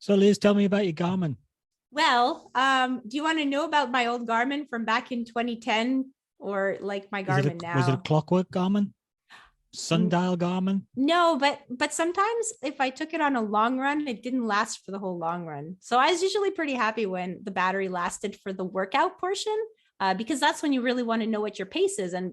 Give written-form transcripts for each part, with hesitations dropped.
So Liz, tell me about your Garmin. Well, do you want to know about my old Garmin from back in 2010 or like my Garmin now? Was it a clockwork Garmin? Sundial Garmin? No, but sometimes if I took it on a long run, it didn't last for the whole long run. So I was usually pretty happy when the battery lasted for the workout portion, because that's when you really want to know what your pace is. And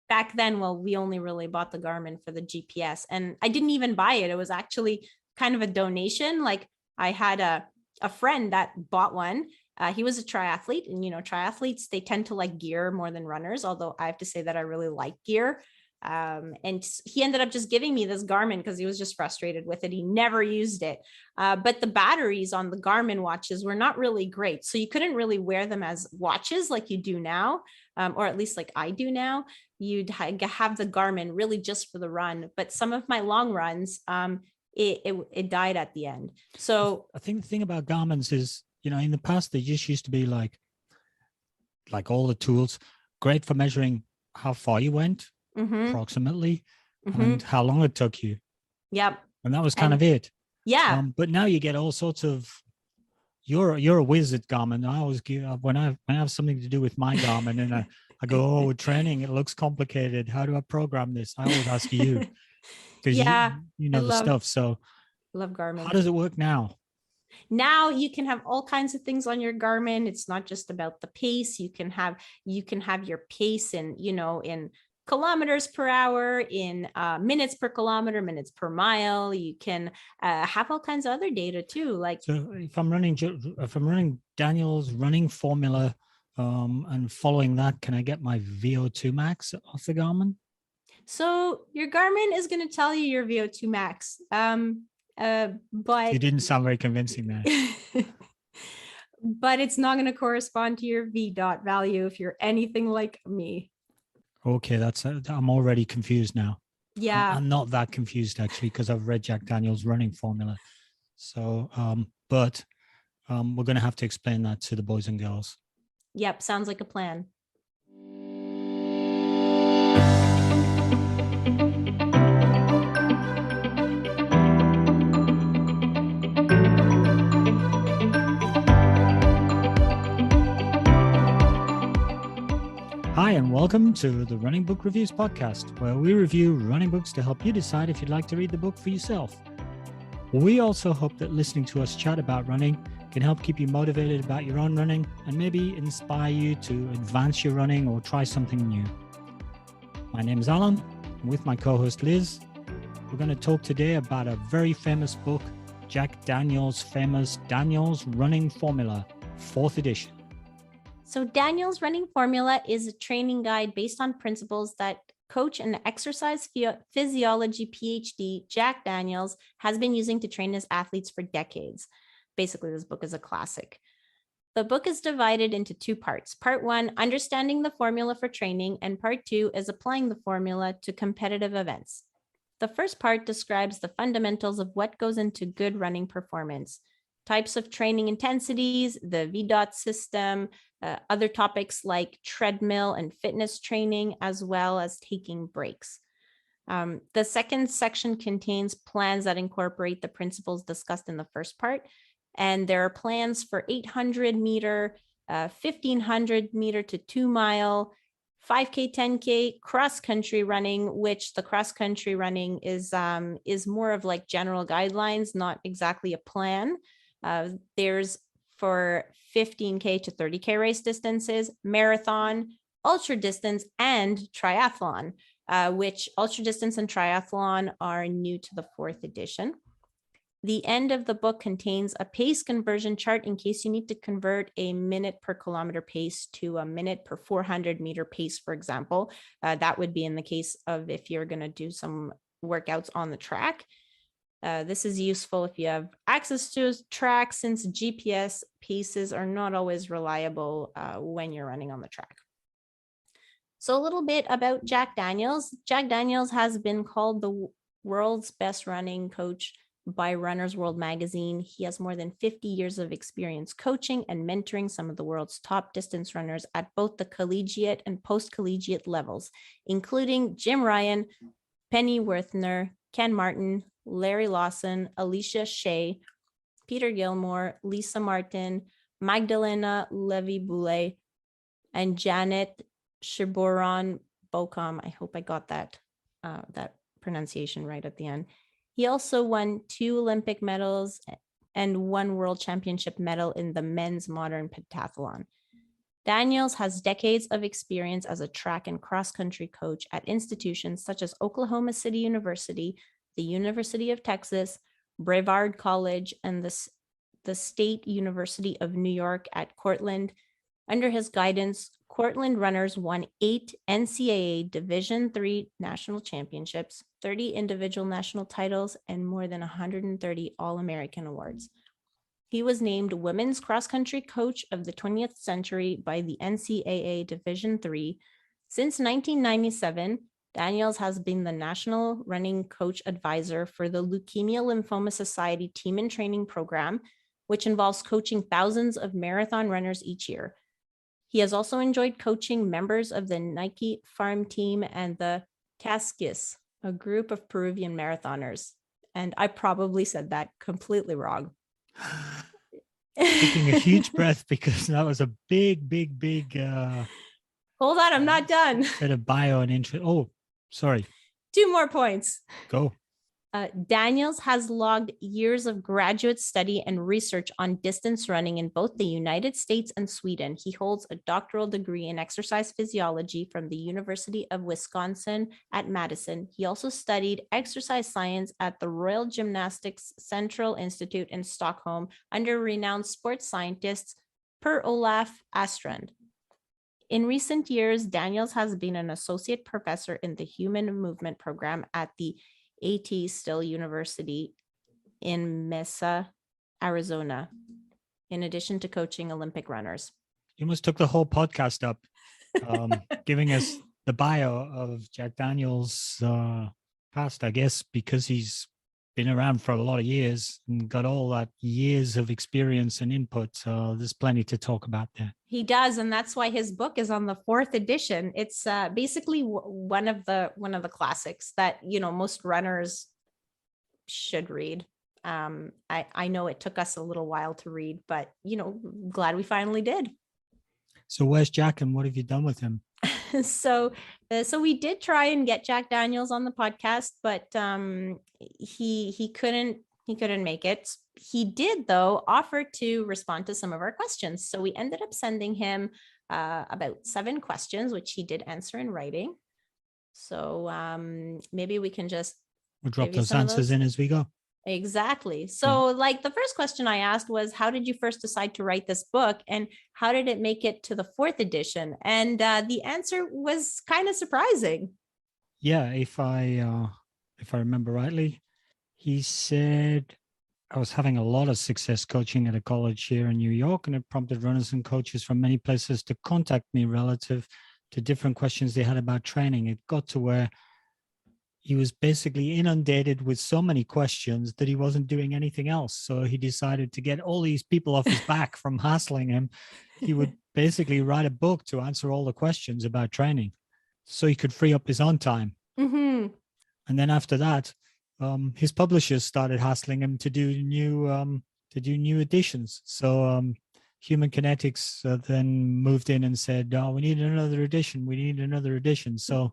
back then, well, we only really bought the Garmin for the GPS, and I didn't even buy it. It was actually kind of a donation. Like I had a friend that bought one. He was a triathlete, and triathletes, they tend to like gear more than runners, although I have to say that I really like gear. And he ended up just giving me this Garmin because he was just frustrated with it. He never used it. But the batteries on the Garmin watches were not really great. So you couldn't really wear them as watches like you do now, or at least like I do now. You'd have the Garmin really just for the run. But some of my long runs, it died at the end. So I think the thing about Garmin's is, in the past, they just used to be like all the tools, great for measuring how far you went, approximately, and how long it took you. Yep. And that was kind of it. Yeah. But now you get all sorts of, you're a whiz at Garmin. I always give, when I have something to do with my Garmin and I go, oh, training, it looks complicated. How do I program this? I always ask you because you know the stuff. So love Garmin. How does it work now? Now you can have all kinds of things on your Garmin. It's not just about the pace. You can have your pace in kilometers per hour, in minutes per kilometer, minutes per mile. You can have all kinds of other data too. Like, so if I'm running Daniel's running formula and following that, can I get my VO2 max off the Garmin? So your Garmin is going to tell you your VO2 max. But you didn't sound very convincing there. But it's not going to correspond to your VDOT value if you're anything like me. Okay, I'm already confused now. Yeah, I'm not that confused actually because I've read Jack Daniel's running formula. So, but we're going to have to explain that to the boys and girls. Yep, sounds like a plan. Hi, and welcome to the Running Book Reviews podcast, where we review running books to help you decide if you'd like to read the book for yourself. We also hope that listening to us chat about running can help keep you motivated about your own running and maybe inspire you to advance your running or try something new. My name is Alan, and with my co-host Liz, we're going to talk today about a very famous book, Jack Daniel's famous Daniel's Running Formula, 4th edition. So Daniel's Running Formula is a training guide based on principles that coach and exercise physiology PhD Jack Daniels has been using to train his athletes for decades. Basically, this book is a classic. The book is divided into 2 parts. Part 1, understanding the formula for training, and Part 2 is applying the formula to competitive events. The first part describes the fundamentals of what goes into good running performance, types of training intensities, the VDOT system, other topics like treadmill and fitness training, as well as taking breaks. The second section contains plans that incorporate the principles discussed in the first part. And there are plans for 800 meter, 1500 meter to 2 mile, 5K, 10K, cross-country running, which the cross-country running is more of like general guidelines, not exactly a plan. There's for 15K to 30K race distances, marathon, ultradistance, and triathlon, which ultradistance and triathlon are new to the 4th edition. The end of the book contains a pace conversion chart in case you need to convert a minute per kilometer pace to a minute per 400 meter pace, for example. That would be in the case of if you're going to do some workouts on the track. This is useful if you have access to a track, since GPS paces are not always reliable when you're running on the track. So a little bit about Jack Daniels. Jack Daniels has been called the world's best running coach by Runner's World magazine. He has more than 50 years of experience coaching and mentoring some of the world's top distance runners at both the collegiate and post-collegiate levels, including Jim Ryun, Penny Werthner, Ken Martin, Larry Lawson, Alicia Shay, Peter Gilmore, Lisa Martin, Magdalena Lewy Boulet, and Janet Cherobon-Bawcom. I hope I got that pronunciation right at the end. He also won 2 Olympic medals and 1 World Championship medal in the men's modern pentathlon. Daniels has decades of experience as a track and cross-country coach at institutions such as Oklahoma City University, the University of Texas, Brevard College, and the State University of New York at Cortland. Under his guidance, Cortland runners won 8 NCAA Division III national championships, 30 individual national titles, and more than 130 All-American awards. He was named Women's Cross-Country Coach of the 20th Century by the NCAA Division III. Since 1997, Daniels has been the National Running Coach Advisor for the Leukemia Lymphoma Society Team and Training Program, which involves coaching thousands of marathon runners each year. He has also enjoyed coaching members of the Nike Farm Team and the Chasquis, a group of Peruvian marathoners. And I probably said that completely wrong. Taking a huge breath because that was a big Hold on, I'm not done. bit of bio and intro. Oh, sorry. 2 more points. Go. Daniels has logged years of graduate study and research on distance running in both the United States and Sweden. He holds a doctoral degree in exercise physiology from the University of Wisconsin at Madison. He also studied exercise science at the Royal Gymnastics Central Institute in Stockholm under renowned sports scientists Per-Olaf Astrand. In recent years, Daniels has been an associate professor in the Human Movement Program at the A.T. Still University in Mesa, Arizona, in addition to coaching Olympic runners. You almost took the whole podcast up, giving us the bio of Jack Daniels' past, I guess, because he's been around for a lot of years and got all that years of experience and input. So there's plenty to talk about there. He does, and that's why his book is on the 4th edition. It's basically one of the classics that most runners should read. I know it took us a little while to read, but glad we finally did. So where's Jack, and what have you done with him? So we did try and get Jack Daniels on the podcast, but he couldn't make it. He did, though, offer to respond to some of our questions. So we ended up sending him about 7 questions, which he did answer in writing. So maybe we can just we'll drop those answers in as we go. Exactly. So the first question I asked was, how did you first decide to write this book, and how did it make it to the 4th edition? And the answer was kind of surprising. Yeah, if I remember rightly, he said, I was having a lot of success coaching at a college here in New York, and it prompted runners and coaches from many places to contact me relative to different questions they had about training. It got to where he was basically inundated with so many questions that he wasn't doing anything else. So he decided to get all these people off his back from hassling him. He would basically write a book to answer all the questions about training so he could free up his own time. Mm-hmm. And then after that, his publishers started hassling him to do new editions. So Human Kinetics then moved in and said, "Oh, we need another edition. We need another edition." So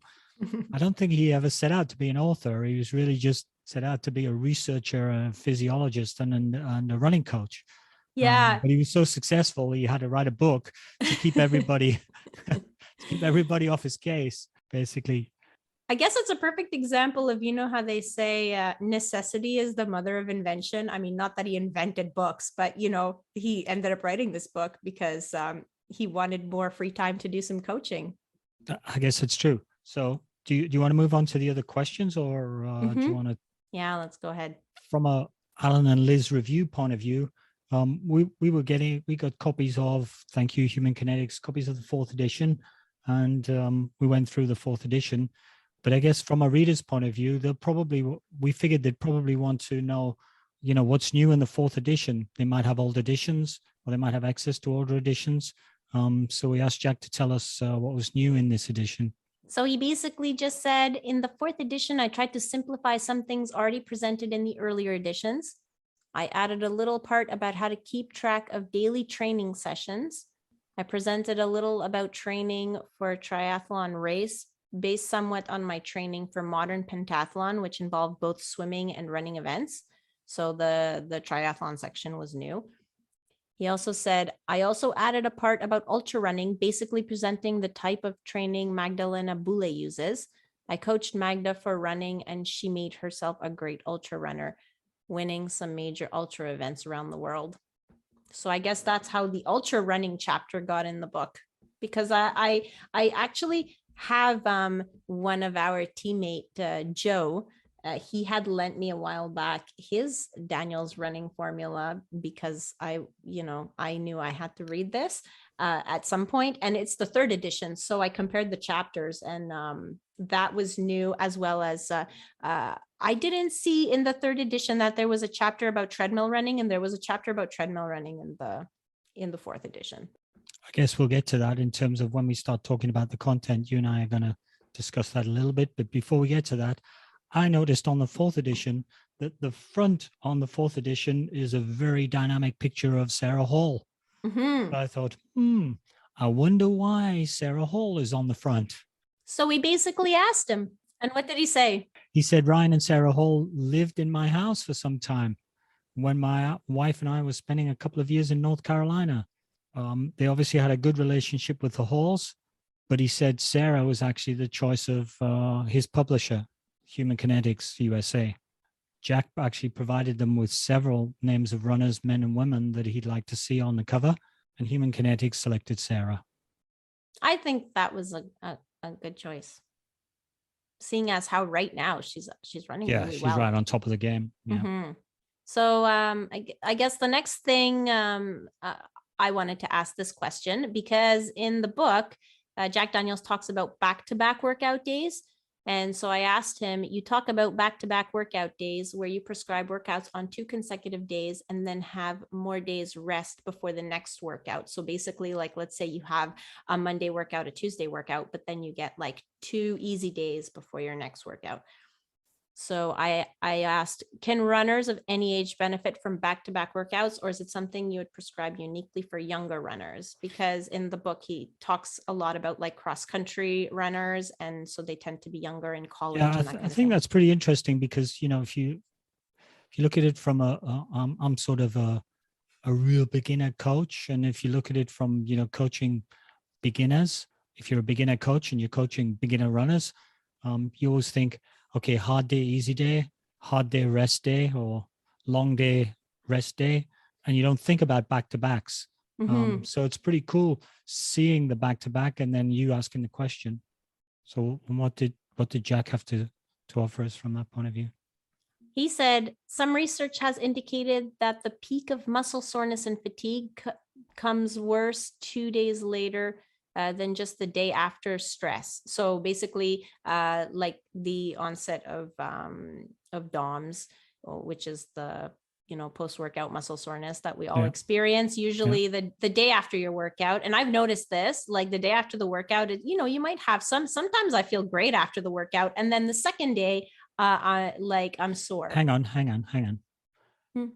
I don't think he ever set out to be an author. He was really just set out to be a researcher, a physiologist, and a running coach. Yeah. But he was so successful, he had to write a book to keep everybody off his case, basically. I guess it's a perfect example of, how they say necessity is the mother of invention. I mean, not that he invented books, but, he ended up writing this book because he wanted more free time to do some coaching. I guess it's true. So do you want to move on to the other questions, or do you want to? Yeah, let's go ahead. From a Alan and Liz review point of view, we got copies of, thank you, Human Kinetics, copies of the 4th edition, and we went through the 4th edition. But I guess from a reader's point of view, we figured they'd probably want to know, what's new in the 4th edition. They might have old editions, or they might have access to older editions. So we asked Jack to tell us what was new in this edition. So he basically just said, in the 4th edition, I tried to simplify some things already presented in the earlier editions. I added a little part about how to keep track of daily training sessions. I presented a little about training for a triathlon race based somewhat on my training for modern pentathlon, which involved both swimming and running events. So the triathlon section was new. He also said, I also added a part about ultra running, basically presenting the type of training Magdalena Boulet uses. I coached Magda for running, and she made herself a great ultra runner, winning some major ultra events around the world. So I guess that's how the ultra running chapter got in the book, because I actually have one of our teammate, Joe. He had lent me a while back his Daniel's running formula because I knew I had to read this at some point, and it's the 3rd edition. So I compared the chapters, and that was new, as well as I didn't see in the 3rd edition that there was a chapter about treadmill running, and there was a chapter about treadmill running in the 4th edition. I guess we'll get to that in terms of when we start talking about the content. You and I are going to discuss that a little bit. But before we get to that, I noticed on the 4th edition that the front on the 4th edition is a very dynamic picture of Sarah Hall. Mm-hmm. I thought, I wonder why Sarah Hall is on the front. So we basically asked him. And what did he say? He said, Ryan and Sarah Hall lived in my house for some time when my wife and I were spending a couple of years in North Carolina. They obviously had a good relationship with the Halls, but he said Sarah was actually the choice of his publisher, Human Kinetics USA. Jack actually provided them with several names of runners, men and women, that he'd like to see on the cover, and Human Kinetics selected Sarah. I think that was a good choice, seeing as how right now she's running really well. Yeah, she's right on top of the game. Yeah. Mm-hmm. So I guess the next thing I wanted to ask this question, because in the book, Jack Daniels talks about back-to-back workout days. And so I asked him, you talk about back-to-back workout days where you prescribe workouts on 2 consecutive days and then have more days rest before the next workout. So basically, like, let's say you have a Monday workout, a Tuesday workout, but then you get like 2 easy days before your next workout. So I asked, can runners of any age benefit from back-to-back workouts, or is it something you would prescribe uniquely for younger runners? Because in the book, he talks a lot about like cross-country runners, and so they tend to be younger in college. Yeah, I think that's pretty interesting because, if you look at it from I'm sort of a real beginner coach, and if you look at it from, coaching beginners, if you're a beginner coach and you're coaching beginner runners, you always think, okay, hard day, easy day, hard day, rest day, or long day, rest day. And you don't think about back-to-backs. Mm-hmm. So it's pretty cool seeing the back-to-back and then you asking the question. So what did Jack have to offer us from that point of view? He said, some research has indicated that the peak of muscle soreness and fatigue comes worse 2 days later than just the day after stress. So basically, like the onset of DOMS, which is the post-workout muscle soreness that we all experience, usually the day after your workout. And I've noticed this, like the day after the workout, you might have sometimes I feel great after the workout, and then the second day, I'm sore. Hang on.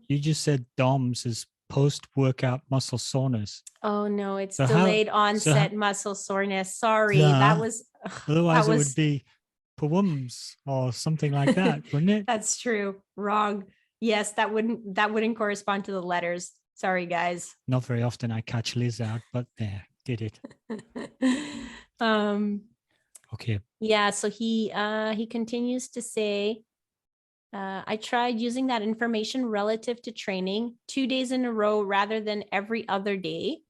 You just said DOMS is post-workout muscle soreness. Oh no, it's delayed onset muscle soreness. Sorry, that was. Otherwise, it would be PWMS or something like that, wouldn't it? That's true. Wrong. Yes, that wouldn't correspond to the letters. Sorry, guys. Not very often I catch Liz out, but there, did it. Okay. Yeah. So he continues to say, I tried using that information relative to training 2 days in a row rather than every other day,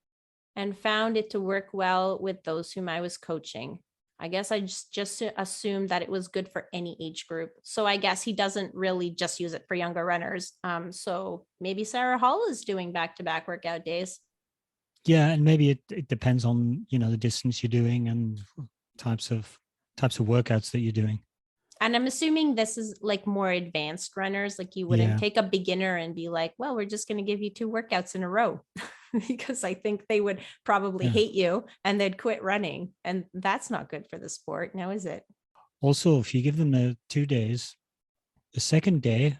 and found it to work well with those whom I was coaching. I guess I just assumed that it was good for any age group. So I guess he doesn't really just use it for younger runners. So maybe Sarah Hall is doing back-to-back workout days. Yeah, and maybe it depends on the distance you're doing and types of workouts that you're doing. And I'm assuming this is like more advanced runners. Like you wouldn't take a beginner and be like, well, we're just going to give you 2 workouts in a row, because I think they would probably hate you and they'd quit running. And that's not good for the sport. Now, is it? Also, if you give them the 2 days, the second day,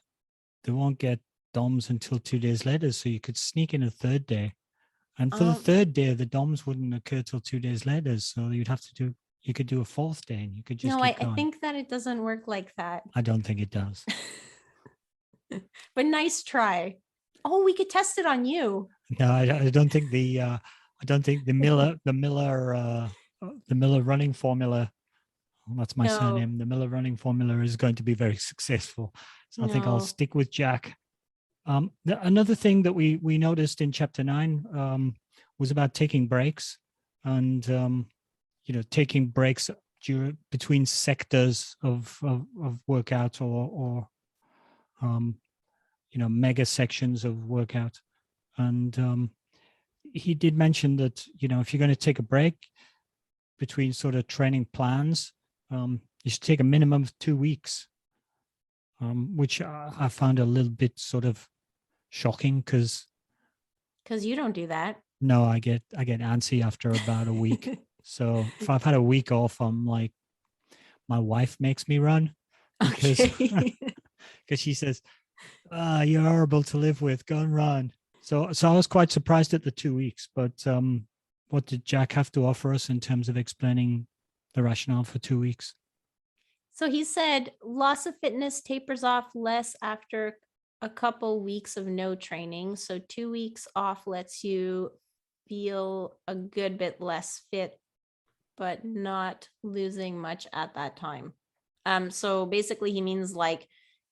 they won't get DOMS until 2 days later, so you could sneak in a third day. And for the third day, the DOMS wouldn't occur till 2 days later. So you could do a fourth day and you could just No, keep I going. think that it doesn't work like that. I don't think it does. But nice try. Oh, we could test it on you. No, I don't think the Miller running formula. That's my surname. The Miller running formula is going to be very successful. So I think I'll stick with Jack. Another thing that we noticed in chapter 9 was about taking breaks and taking breaks between sectors of workout or mega sections of workout. And he did mention that, if you're going to take a break between sort of training plans, you should take a minimum of 2 weeks, which I found a little bit sort of shocking because you don't do that. No, I get antsy after about a week. So if I've had a week off, I'm like, my wife makes me run because she says, you're horrible to live with, go and run. So I was quite surprised at the 2 weeks, but what did Jack have to offer us in terms of explaining the rationale for 2 weeks? So he said loss of fitness tapers off less after a couple weeks of no training. So 2 weeks off lets you feel a good bit less fit, but not losing much at that time. So basically he means like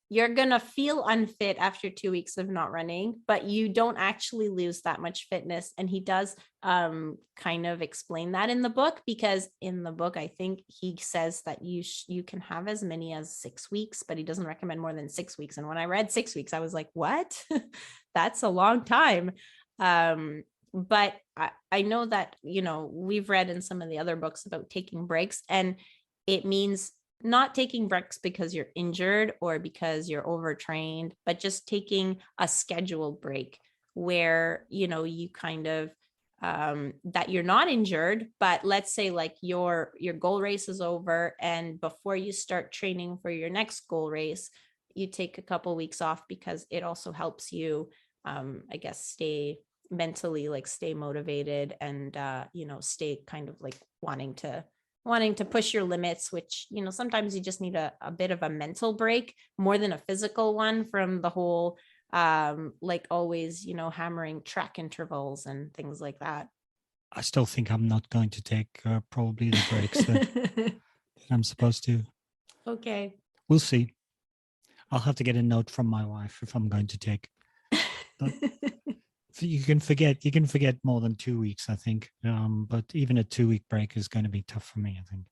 you're going to feel unfit after 2 weeks of not running, but you don't actually lose that much fitness. And he does kind of explain that in the book, because in the book, I think he says that you can have as many as 6 weeks, but he doesn't recommend more than 6 weeks. And when I read 6 weeks, I was like, what? That's a long time. But I know that, we've read in some of the other books about taking breaks, and it means not taking breaks because you're injured or because you're overtrained, but just taking a scheduled break where, you kind of, that you're not injured, but let's say like your goal race is over, and before you start training for your next goal race, you take a couple weeks off because it also helps you, I guess, stay mentally, like stay motivated and, stay kind of like wanting to push your limits, which, sometimes you just need a bit of a mental break more than a physical one from the whole, like always, hammering track intervals and things like that. I still think I'm not going to take probably the breaks that I'm supposed to. Okay. We'll see. I'll have to get a note from my wife if I'm going to take. But you can forget more than 2 weeks, I think. But even a 2 week break is going to be tough for me, I think.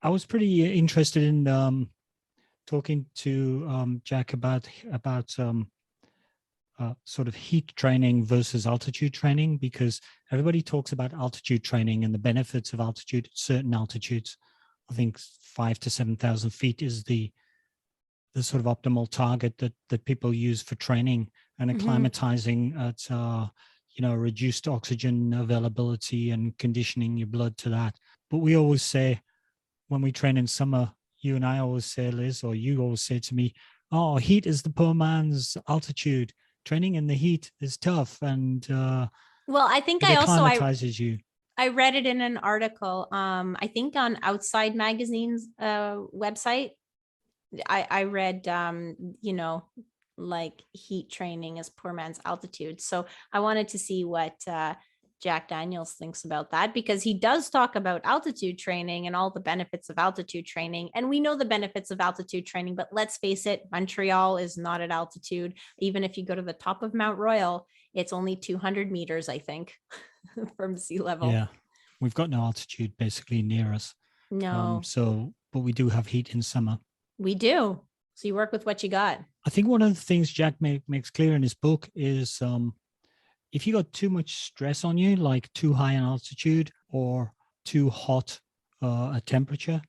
I was pretty interested in talking to Jack about sort of heat training versus altitude training, because everybody talks about altitude training and the benefits of altitude at certain altitudes. I think 5,000 to 7,000 feet is the sort of optimal target that people use for training and acclimatizing at reduced oxygen availability and conditioning your blood to that. But we always say, when we train in summer, you and I always say, Liz, or you always say to me, oh, heat is the poor man's altitude. Training in the heat is tough, and well, I think it acclimatizes you. I read it in an article, I think on Outside Magazine's website. I read, like heat training is poor man's altitude. So I wanted to see what Jack Daniels thinks about that, because he does talk about altitude training and all the benefits of altitude training. And we know the benefits of altitude training, but let's face it, Montreal is not at altitude. Even if you go to the top of Mount Royal, it's only 200 meters, I think, from sea level. Yeah, we've got no altitude basically near us. No. But we do have heat in summer. We do. So you work with what you got. I think one of the things Jack makes clear in his book is if you got too much stress on you, like too high an altitude or too hot a temperature,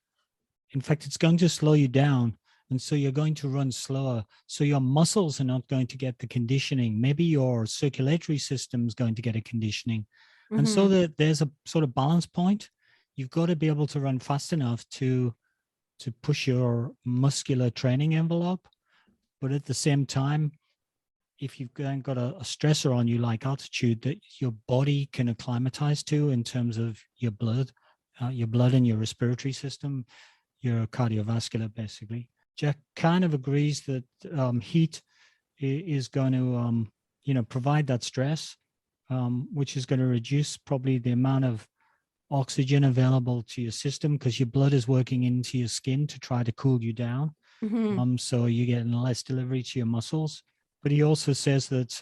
in fact, it's going to slow you down. And so you're going to run slower. So your muscles are not going to get the conditioning. Maybe your circulatory system is going to get a conditioning. And so there's a sort of balance point. You've got to be able to run fast enough to push your muscular training envelope, but at the same time, if you've then got a stressor on you like altitude that your body can acclimatize to in terms of your blood and your respiratory system, your cardiovascular, basically. Jack kind of agrees that heat is going to, provide that stress, which is going to reduce probably the amount of oxygen available to your system because your blood is working into your skin to try to cool you down. So you're getting less delivery to your muscles. But he also says that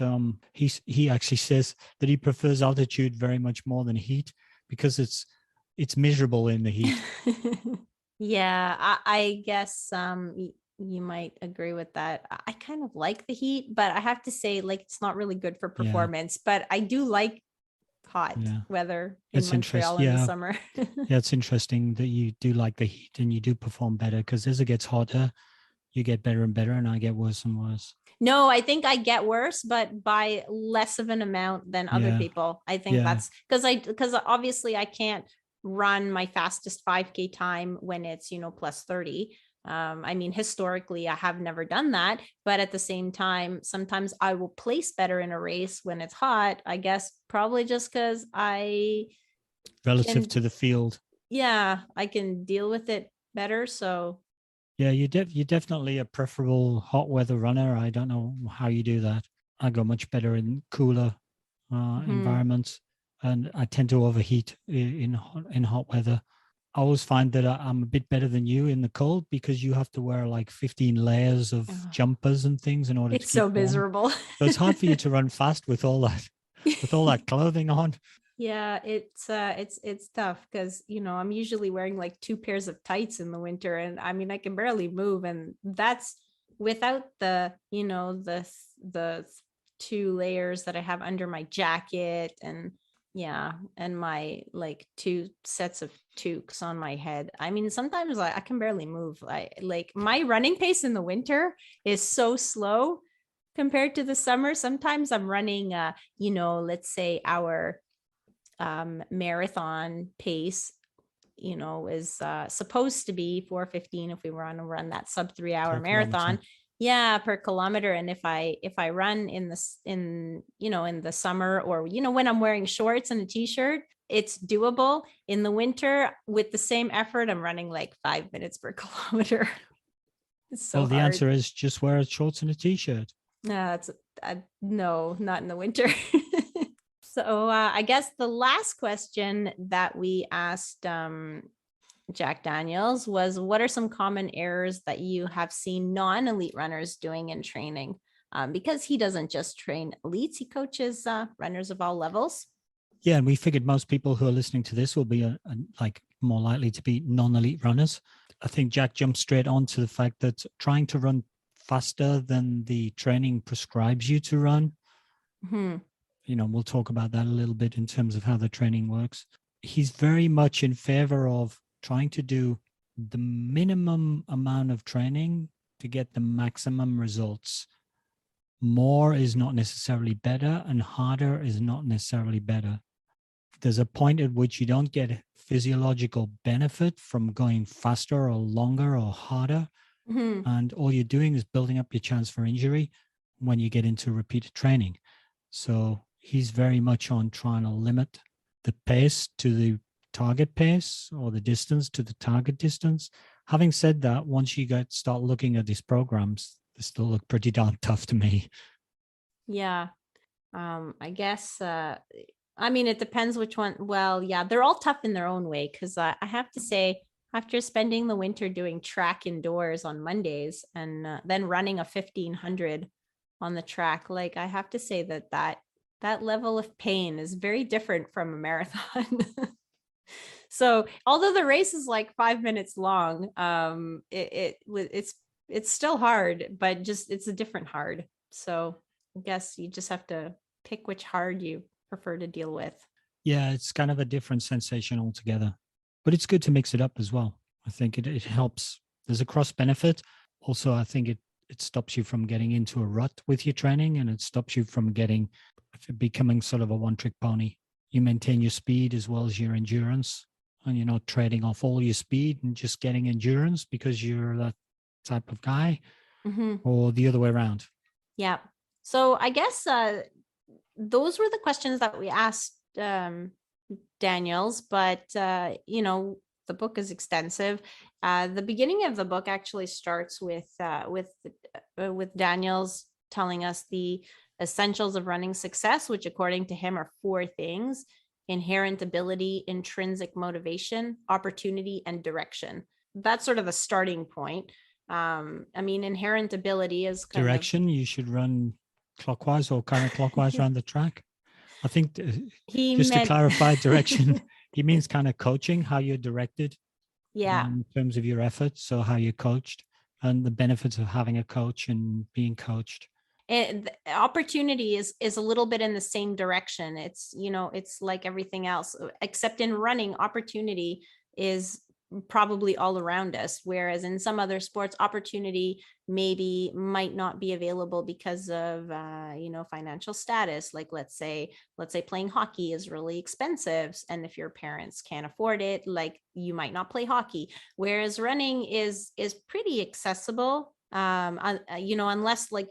he actually says that he prefers altitude very much more than heat because it's miserable in the heat. Yeah, I guess you might agree with that. I kind of like the heat, but I have to say, like, it's not really good for performance. But I do like hot weather in Montreal in the summer. Yeah, it's interesting that you do like the heat and you do perform better because as it gets hotter, you get better and better, and I get worse and worse. No, I think I get worse, but by less of an amount than other people. I think that's because obviously I can't run my fastest 5K time when it's, plus 30. I mean, historically, I have never done that, but at the same time, sometimes I will place better in a race when it's hot, I guess, probably just because relative to the field. Yeah, I can deal with it better. So yeah, you're definitely a preferable hot weather runner. I don't know how you do that. I go much better in cooler environments, and I tend to overheat in hot weather. I always find that I'm a bit better than you in the cold because you have to wear like 15 layers of jumpers and things in order to keep so warm. miserable. So it's hard for you to run fast with all that clothing on. Yeah, it's tough because I'm usually wearing like 2 pairs of tights in the winter, and I mean I can barely move, and that's without the the 2 layers that I have under my jacket, and and my like 2 sets of toques on my head. I mean, sometimes I can barely move. Like my running pace in the winter is so slow compared to the summer. Sometimes I'm running let's say our marathon pace is supposed to be 4:15 if we were on to run that sub 3 hour marathon per kilometer. And if I run in the summer, or when I'm wearing shorts and a t-shirt, it's doable. In the winter with the same effort, I'm running like 5 minutes per kilometer. It's so the answer is just wear shorts and a t-shirt. No, no, not in the winter. So I guess the last question that we asked Jack Daniels was, what are some common errors that you have seen non-elite runners doing in training? Because he doesn't just train elites, he coaches runners of all levels. Yeah, and we figured most people who are listening to this will be more likely to be non-elite runners. I think Jack jumped straight on to the fact that trying to run faster than the training prescribes you to run. We'll talk about that a little bit in terms of how the training works. He's very much in favor of trying to do the minimum amount of training to get the maximum results. More is not necessarily better, and harder is not necessarily better. There's a point at which you don't get physiological benefit from going faster or longer or harder. And all you're doing is building up your chance for injury when you get into repeated training. So he's very much on trying to limit the pace to the target pace, or the distance to the target distance. Having said that, once you start looking at these programs, they still look pretty darn tough to me. Yeah. I guess, I mean, it depends which one. Well, yeah, they're all tough in their own way. Cause I have to say, after spending the winter doing track indoors on Mondays and then running a 1500 on the track, like I have to say that level of pain is very different from a marathon. So although the race is like 5 minutes long, it's still hard, but just it's a different hard. So I guess you just have to pick which hard you prefer to deal with. Yeah, it's kind of a different sensation altogether, but it's good to mix it up as well. I think it helps. There's a cross benefit. Also, I think it stops you from getting into a rut with your training, and it stops you from becoming sort of a one-trick pony. You maintain your speed as well as your endurance, and you're not trading off all your speed and just getting endurance because you're that type of guy, or the other way around. Yeah. So I guess those were the questions that we asked Daniels, but the book is extensive. The beginning of the book actually starts with Daniels telling us the essentials of running success, which according to him are 4 things: inherent ability, intrinsic motivation, opportunity, and direction. That's sort of the starting point. Inherent ability is kind Direction, you should run clockwise or counterclockwise around the track. I think to clarify direction, he means kind of coaching, how you're directed. Yeah. In terms of your efforts, so how you're coached and the benefits of having a coach and being coached. Opportunity is a little bit in the same direction. It's like everything else, except in running, opportunity is probably all around us, whereas in some other sports, opportunity might not be available because of financial status. Like let's say playing hockey is really expensive, and if your parents can't afford it, like you might not play hockey, whereas running is pretty accessible, unless like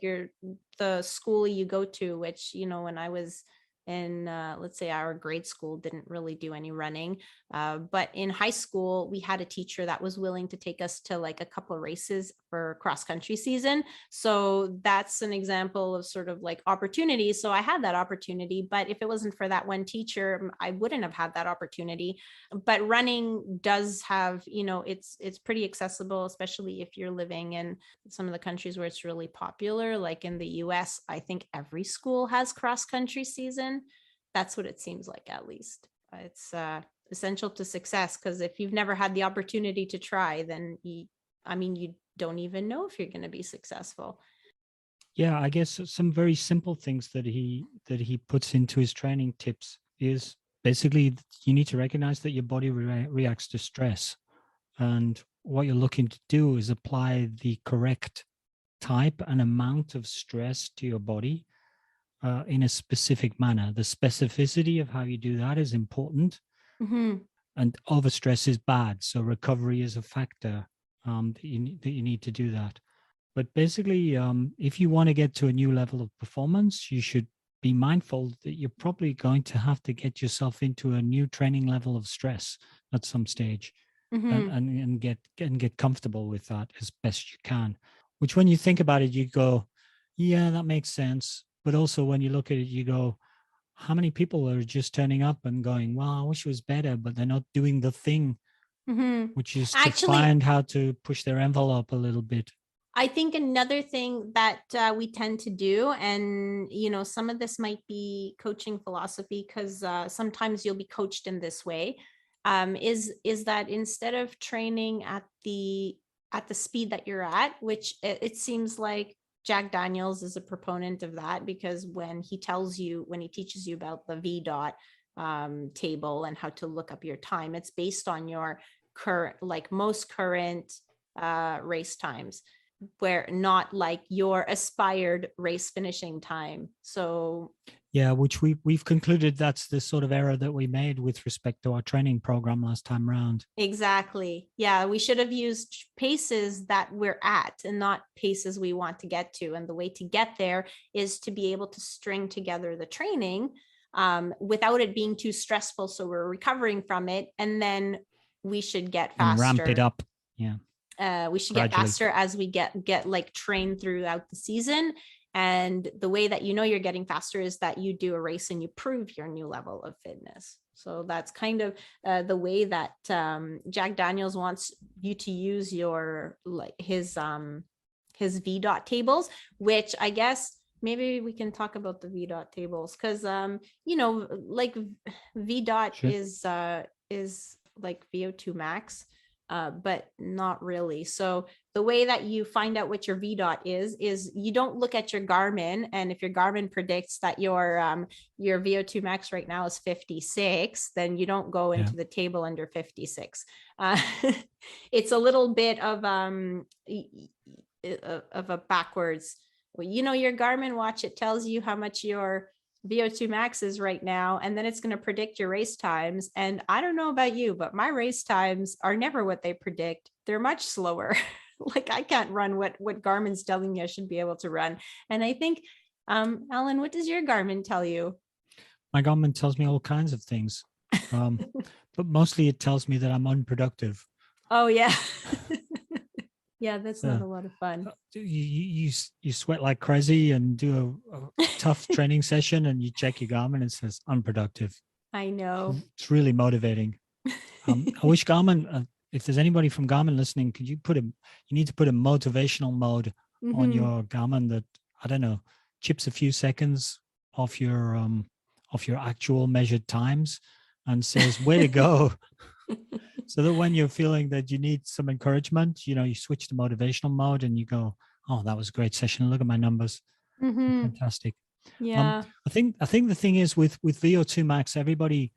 the school you go to, which when I was in let's say our grade school didn't really do any running, but in high school we had a teacher that was willing to take us to like a couple of races for cross country season. So that's an example of sort of like opportunity. So I had that opportunity, but if it wasn't for that one teacher, I wouldn't have had that opportunity. But running does have, it's pretty accessible, especially if you're living in some of the countries where it's really popular. Like in the US, I think every school has cross country season. That's what it seems like, at least. It's essential to success, because if you've never had the opportunity to try, then you don't even know if you're going to be successful. Yeah, I guess some very simple things that he puts into his training tips is basically you need to recognize that your body reacts to stress, and what you're looking to do is apply the correct type and amount of stress to your body in a specific manner. The specificity of how you do that is important. Mm-hmm. And overstress is bad. So recovery is a factor that you need to do that. But basically, if you want to get to a new level of performance, you should be mindful that you're probably going to have to get yourself into a new training level of stress at some stage, Mm-hmm. and get comfortable with that as best you can. Which, when you think about it, you go, yeah, that makes sense. But also when you look at it, you go, how many people are just turning up and going, well, I wish it was better, but they're not doing the thing, Mm-hmm. which is Actually, to find how to push their envelope a little bit. I think another thing that we tend to do, and some of this might be coaching philosophy, because sometimes you'll be coached in this way, is that instead of training at the speed that you're at, which it seems like Jack Daniels is a proponent of that, because when he teaches you about the VDOT table and how to look up your time, it's based on your most current race times, where not like your aspired race finishing time. So yeah, which we've concluded that's the sort of error that we made with respect to our training program last time round. Exactly. Yeah, we should have used paces that we're at and not paces we want to get to. And the way to get there is to be able to string together the training without it being too stressful, so we're recovering from it, and then we should get faster and ramp it up. Yeah. We should Gradually. get faster as we get like trained throughout the season. And the way that you're getting faster is that you do a race and you prove your new level of fitness. So that's kind of the way that Jack Daniels wants you to use your his VDOT tables, which I guess maybe we can talk about the VDOT tables, because like VDOT Sure. is like VO2 max. But not really. So the way that you find out what your VDOT is you don't look at your Garmin, and if your Garmin predicts that your VO2 max right now is 56, then you don't go into the table under 56. It's a little bit of a backwards. Your Garmin watch, it tells you how much your VO2 max is right now, and then it's going to predict your race times. And I don't know about you, but my race times are never what they predict. They're much slower. Like I can't run what Garmin's telling me I should be able to run. And I think Alan, what does your Garmin tell you? My Garmin tells me all kinds of things, but mostly it tells me that I'm unproductive. Oh, yeah. Yeah, that's not Yeah. a lot of fun. You sweat like crazy and do a tough training session, and you check your Garmin and it says unproductive. I know. It's really motivating. I wish Garmin, if there's anybody from Garmin listening, could you need to put a motivational mode on Mhm. your Garmin that, I don't know, chips a few seconds off your actual measured times and says, way to go. So that when you're feeling that you need some encouragement, you switch to motivational mode and you go, oh, that was a great session. Look at my numbers. Mhm. Fantastic. Yeah. I think the thing is with VO2 max, everybody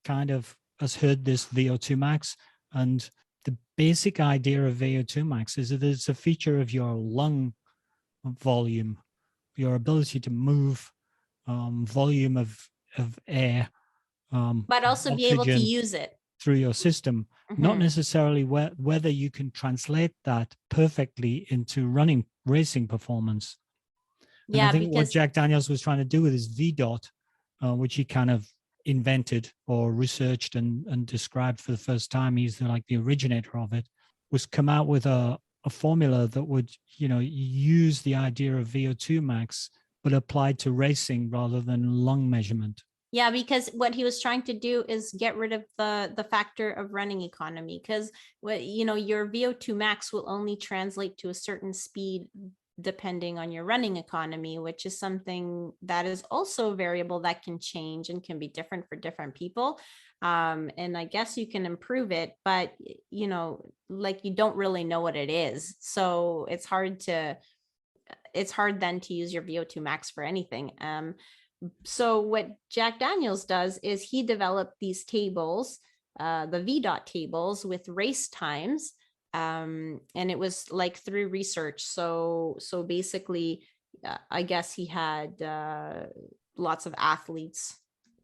kind of has heard this VO2 max, and the basic idea of VO2 max is that it's a feature of your lung volume, your ability to move, volume of air, But also be able to oxygen use it. through your system, not Mhm. necessarily whether you can translate that perfectly into racing performance. And I Yeah, think what because Jack Daniels was trying to do with his VDOT, which he kind of invented or researched and described for the first time, he's like the originator of it, was come out with a formula that would, use the idea of VO2 max, but applied to racing rather than lung measurement. yeah, because what he was trying to do is get rid of the factor of running economy, because your VO2 max will only translate to a certain speed depending on your running economy, which is something that is also a variable that can change and can be different for different people. And I guess you can improve it, but like you don't really know what it is. So it's hard then to use your VO2 max for anything. So what Jack Daniels does is he developed these tables, the VDOT tables with race times. And it was like through research. So basically, I guess he had lots of athletes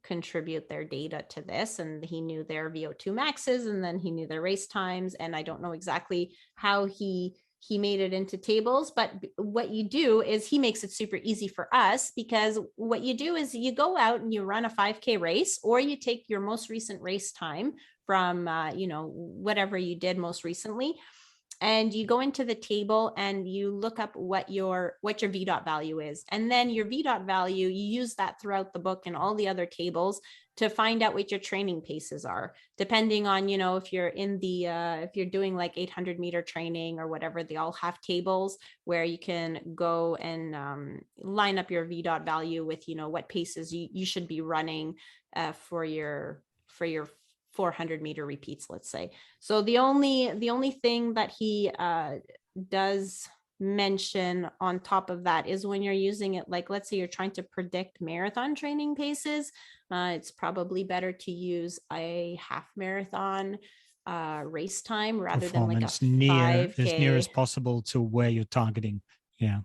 contribute their data to this, and he knew their VO2 maxes, and then he knew their race times. And I don't know exactly how he made it into tables, but what you do is he makes it super easy for us, because what you do is you go out and you run a 5K race, or you take your most recent race time from whatever you did most recently, and you go into the table and you look up what your VDOT value is. And then your VDOT value, you use that throughout the book and all the other tables to find out what your training paces are, depending on, if you're in the, if you're doing like 800-meter training or whatever, they all have tables where you can go and line up your VDOT value with, what paces you should be running for your 400-meter repeats, let's say. So the only thing that he does mention on top of that is when you're using it, like let's say you're trying to predict marathon training paces, it's probably better to use a half marathon race time rather than like a Performance near 5K. as possible to where you're targeting. Yeah.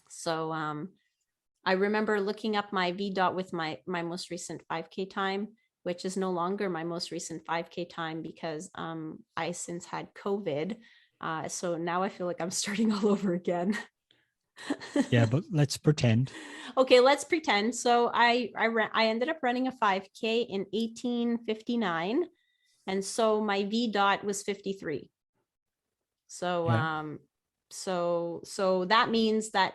So I remember looking up my VDOT with my most recent 5K time, which is no longer my most recent 5K time because I since had COVID. So now I feel like I'm starting all over again. Yeah, but let's pretend. Okay, let's pretend. So I ended up running a 5K in 1859, and so my VDOT was 53. So Yeah. so that means that,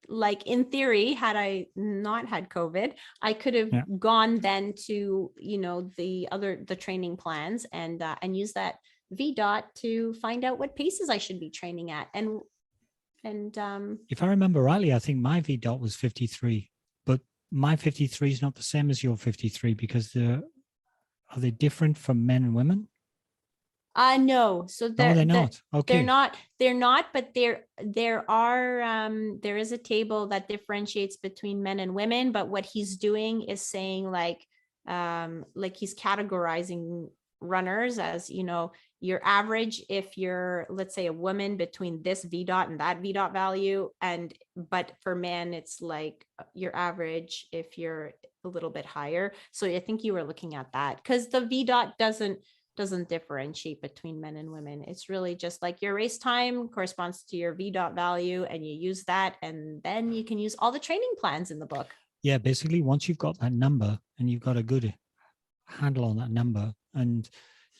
like in theory, had I not had COVID, I could have Yeah. gone then to the training plans and use that VDOT to find out what paces I should be training at. And If I remember rightly, I think my VDOT was 53, but my 53 is not the same as your 53 because are they different from men and women? no, so No, they're not. Okay. they're not, but there is a table that differentiates between men and women, but what he's doing is saying like he's categorizing runners as, your average if you're, let's say, a woman, between this VDOT and that VDOT value, but for men it's like your average if you're a little bit higher. So I think you were looking at that because the VDOT doesn't doesn't differentiate between men and women. It's really just like your race time corresponds to your VDOT value, and you use that, and then you can use all the training plans in the book. Yeah, basically, once you've got that number and you've got a good handle on that number, and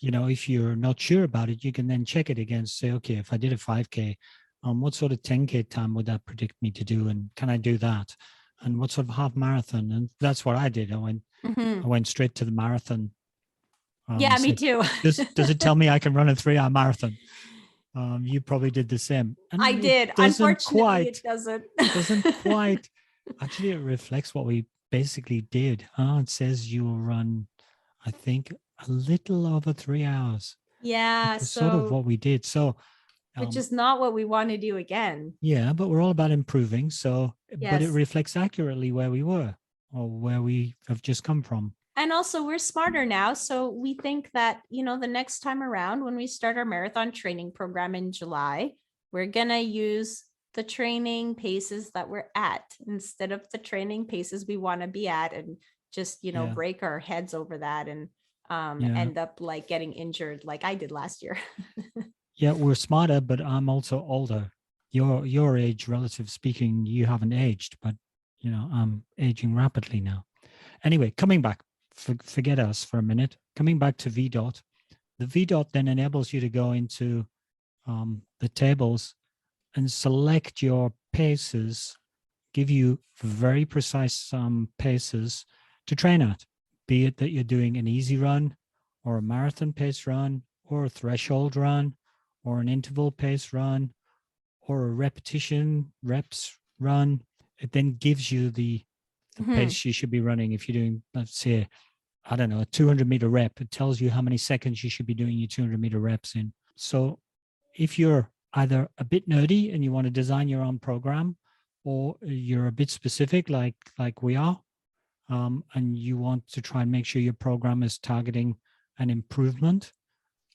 if you're not sure about it, you can then check it against, say, okay, if I did a 5K, what sort of 10K time would that predict me to do, and can I do that? And what sort of half marathon? And that's what I did. I went straight to the marathon. Yeah, me too. Does it tell me I can run a 3-hour marathon? You probably did the same. And I did. Unfortunately, it doesn't. Doesn't quite. Actually, it reflects what we basically did. It says you will run, I think, a little over 3 hours. Yeah. So sort of what we did. So, which is not what we want to do again. Yeah, but we're all about improving. So, yes. But it reflects accurately where we were or where we have just come from. And also we're smarter now. So we think that, the next time around when we start our marathon training program in July, we're going to use the training paces that we're at instead of the training paces we want to be at, and just, break our heads over that and end up like getting injured like I did last year. Yeah, we're smarter, but I'm also older. Your age, relative speaking, you haven't aged, but I'm aging rapidly now. Anyway, coming back, forget us for a minute. Coming back to VDOT, the VDOT then enables you to go into the tables and select your paces, give you very precise paces to train at, be it that you're doing an easy run or a marathon pace run or a threshold run or an interval pace run or a reps run. It then gives you the pace you should be running. If you're doing, let's say, I don't know, a 200-meter rep, it tells you how many seconds you should be doing your 200-meter reps in. So if you're either a bit nerdy and you want to design your own program, or you're a bit specific like we are, and you want to try and make sure your program is targeting an improvement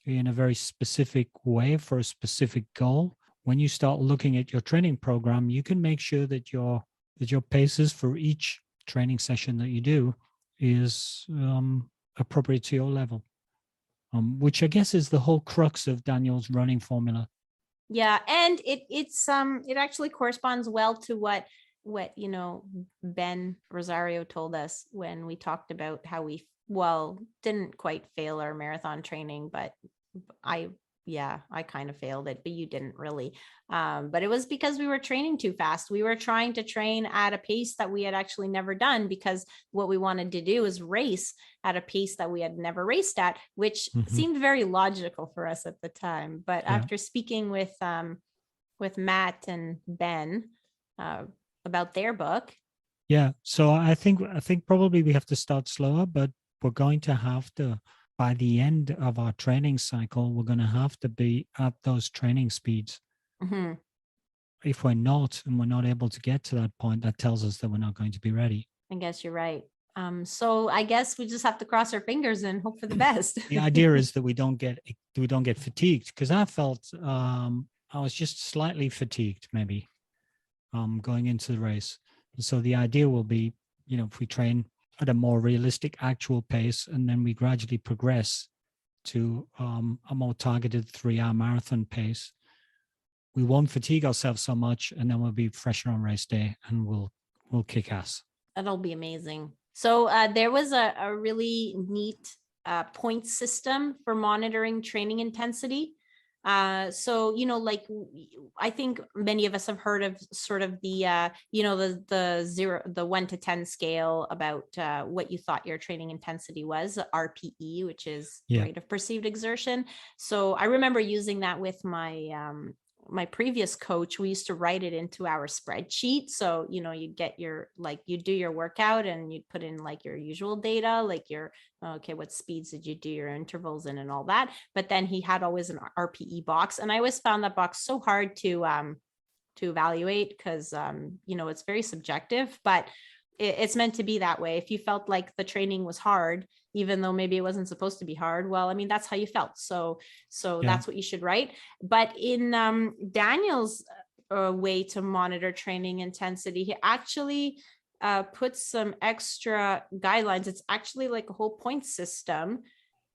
in a very specific way for a specific goal, when you start looking at your training program, you can make sure that your paces for each training session that you do is appropriate to your level, which I guess is the whole crux of Daniel's running formula. Yeah, and it actually corresponds well to what Ben Rosario told us when we talked about how we didn't quite fail our marathon training, but I kind of failed it, but you didn't really. But it was because we were training too fast. We were trying to train at a pace that we had actually never done, because what we wanted to do is race at a pace that we had never raced at, which seemed very logical for us at the time. But after speaking with Matt and Ben about their book. Yeah. So I think probably we have to start slower, but we're going to have to, by the end of our training cycle, we're going to have to be at those training speeds. If we're not, and we're not able to get to that point, that tells us that we're not going to be ready. I guess you're right. So I guess we just have to cross our fingers and hope for the best. The idea is that we don't get fatigued, because I felt I was just slightly fatigued maybe going into the race. And so the idea will be, if we train at a more realistic actual pace, and then we gradually progress to a more targeted 3-hour marathon pace, we won't fatigue ourselves so much, and then we'll be fresher on race day, and we'll kick ass. That'll be amazing. So there was a really neat point system for monitoring training intensity. So, I think many of us have heard of sort of the 1 to 10 scale about what you thought your training intensity was, RPE, which is rate of perceived exertion. So I remember using that with my previous coach. We used to write it into our spreadsheet. So, you get you do your workout and you put in like your usual data, like what speeds did you do your intervals in and all that. But then he had always an RPE box. And I always found that box so hard to evaluate, because, it's very subjective, but it's meant to be that way. If you felt like the training was hard, even though maybe it wasn't supposed to be hard, well, I mean, that's how you felt. So that's what you should write. But in Daniel's way to monitor training intensity, he actually puts some extra guidelines. It's actually like a whole point system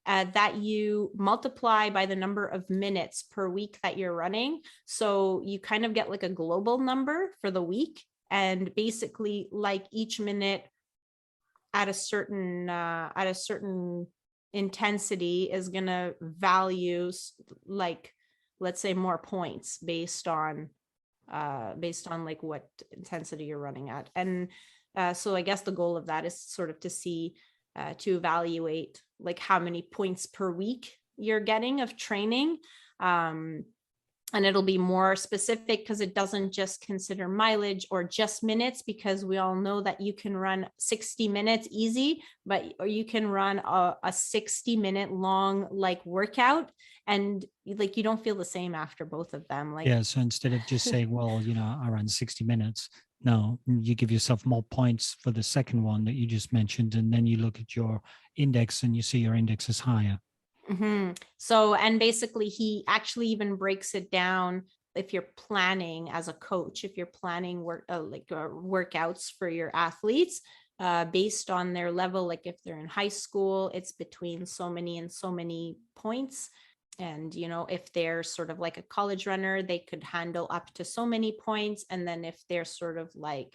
that you multiply by the number of minutes per week that you're running. So you kind of get like a global number for the week. And basically, like each minute at a certain intensity is going to value, like, let's say, more points based on like what intensity you're running at. And so I guess the goal of that is sort of to see, to evaluate like how many points per week you're getting of training. And it'll be more specific because it doesn't just consider mileage or just minutes, because we all know that you can run 60 minutes easy, or you can run a 60-minute long like workout, and like you don't feel the same after both of them. Like, yeah. So instead of just saying, well, I ran 60 minutes, no, you give yourself more points for the second one that you just mentioned. And then you look at your index and you see your index is higher. Mm-hmm. So, and basically he actually even breaks it down. If you're planning as a coach, if you're planning workouts for your athletes, based on their level, like if they're in high school, it's between so many and so many points. And, if they're sort of like a college runner, they could handle up to so many points. And then if they're sort of like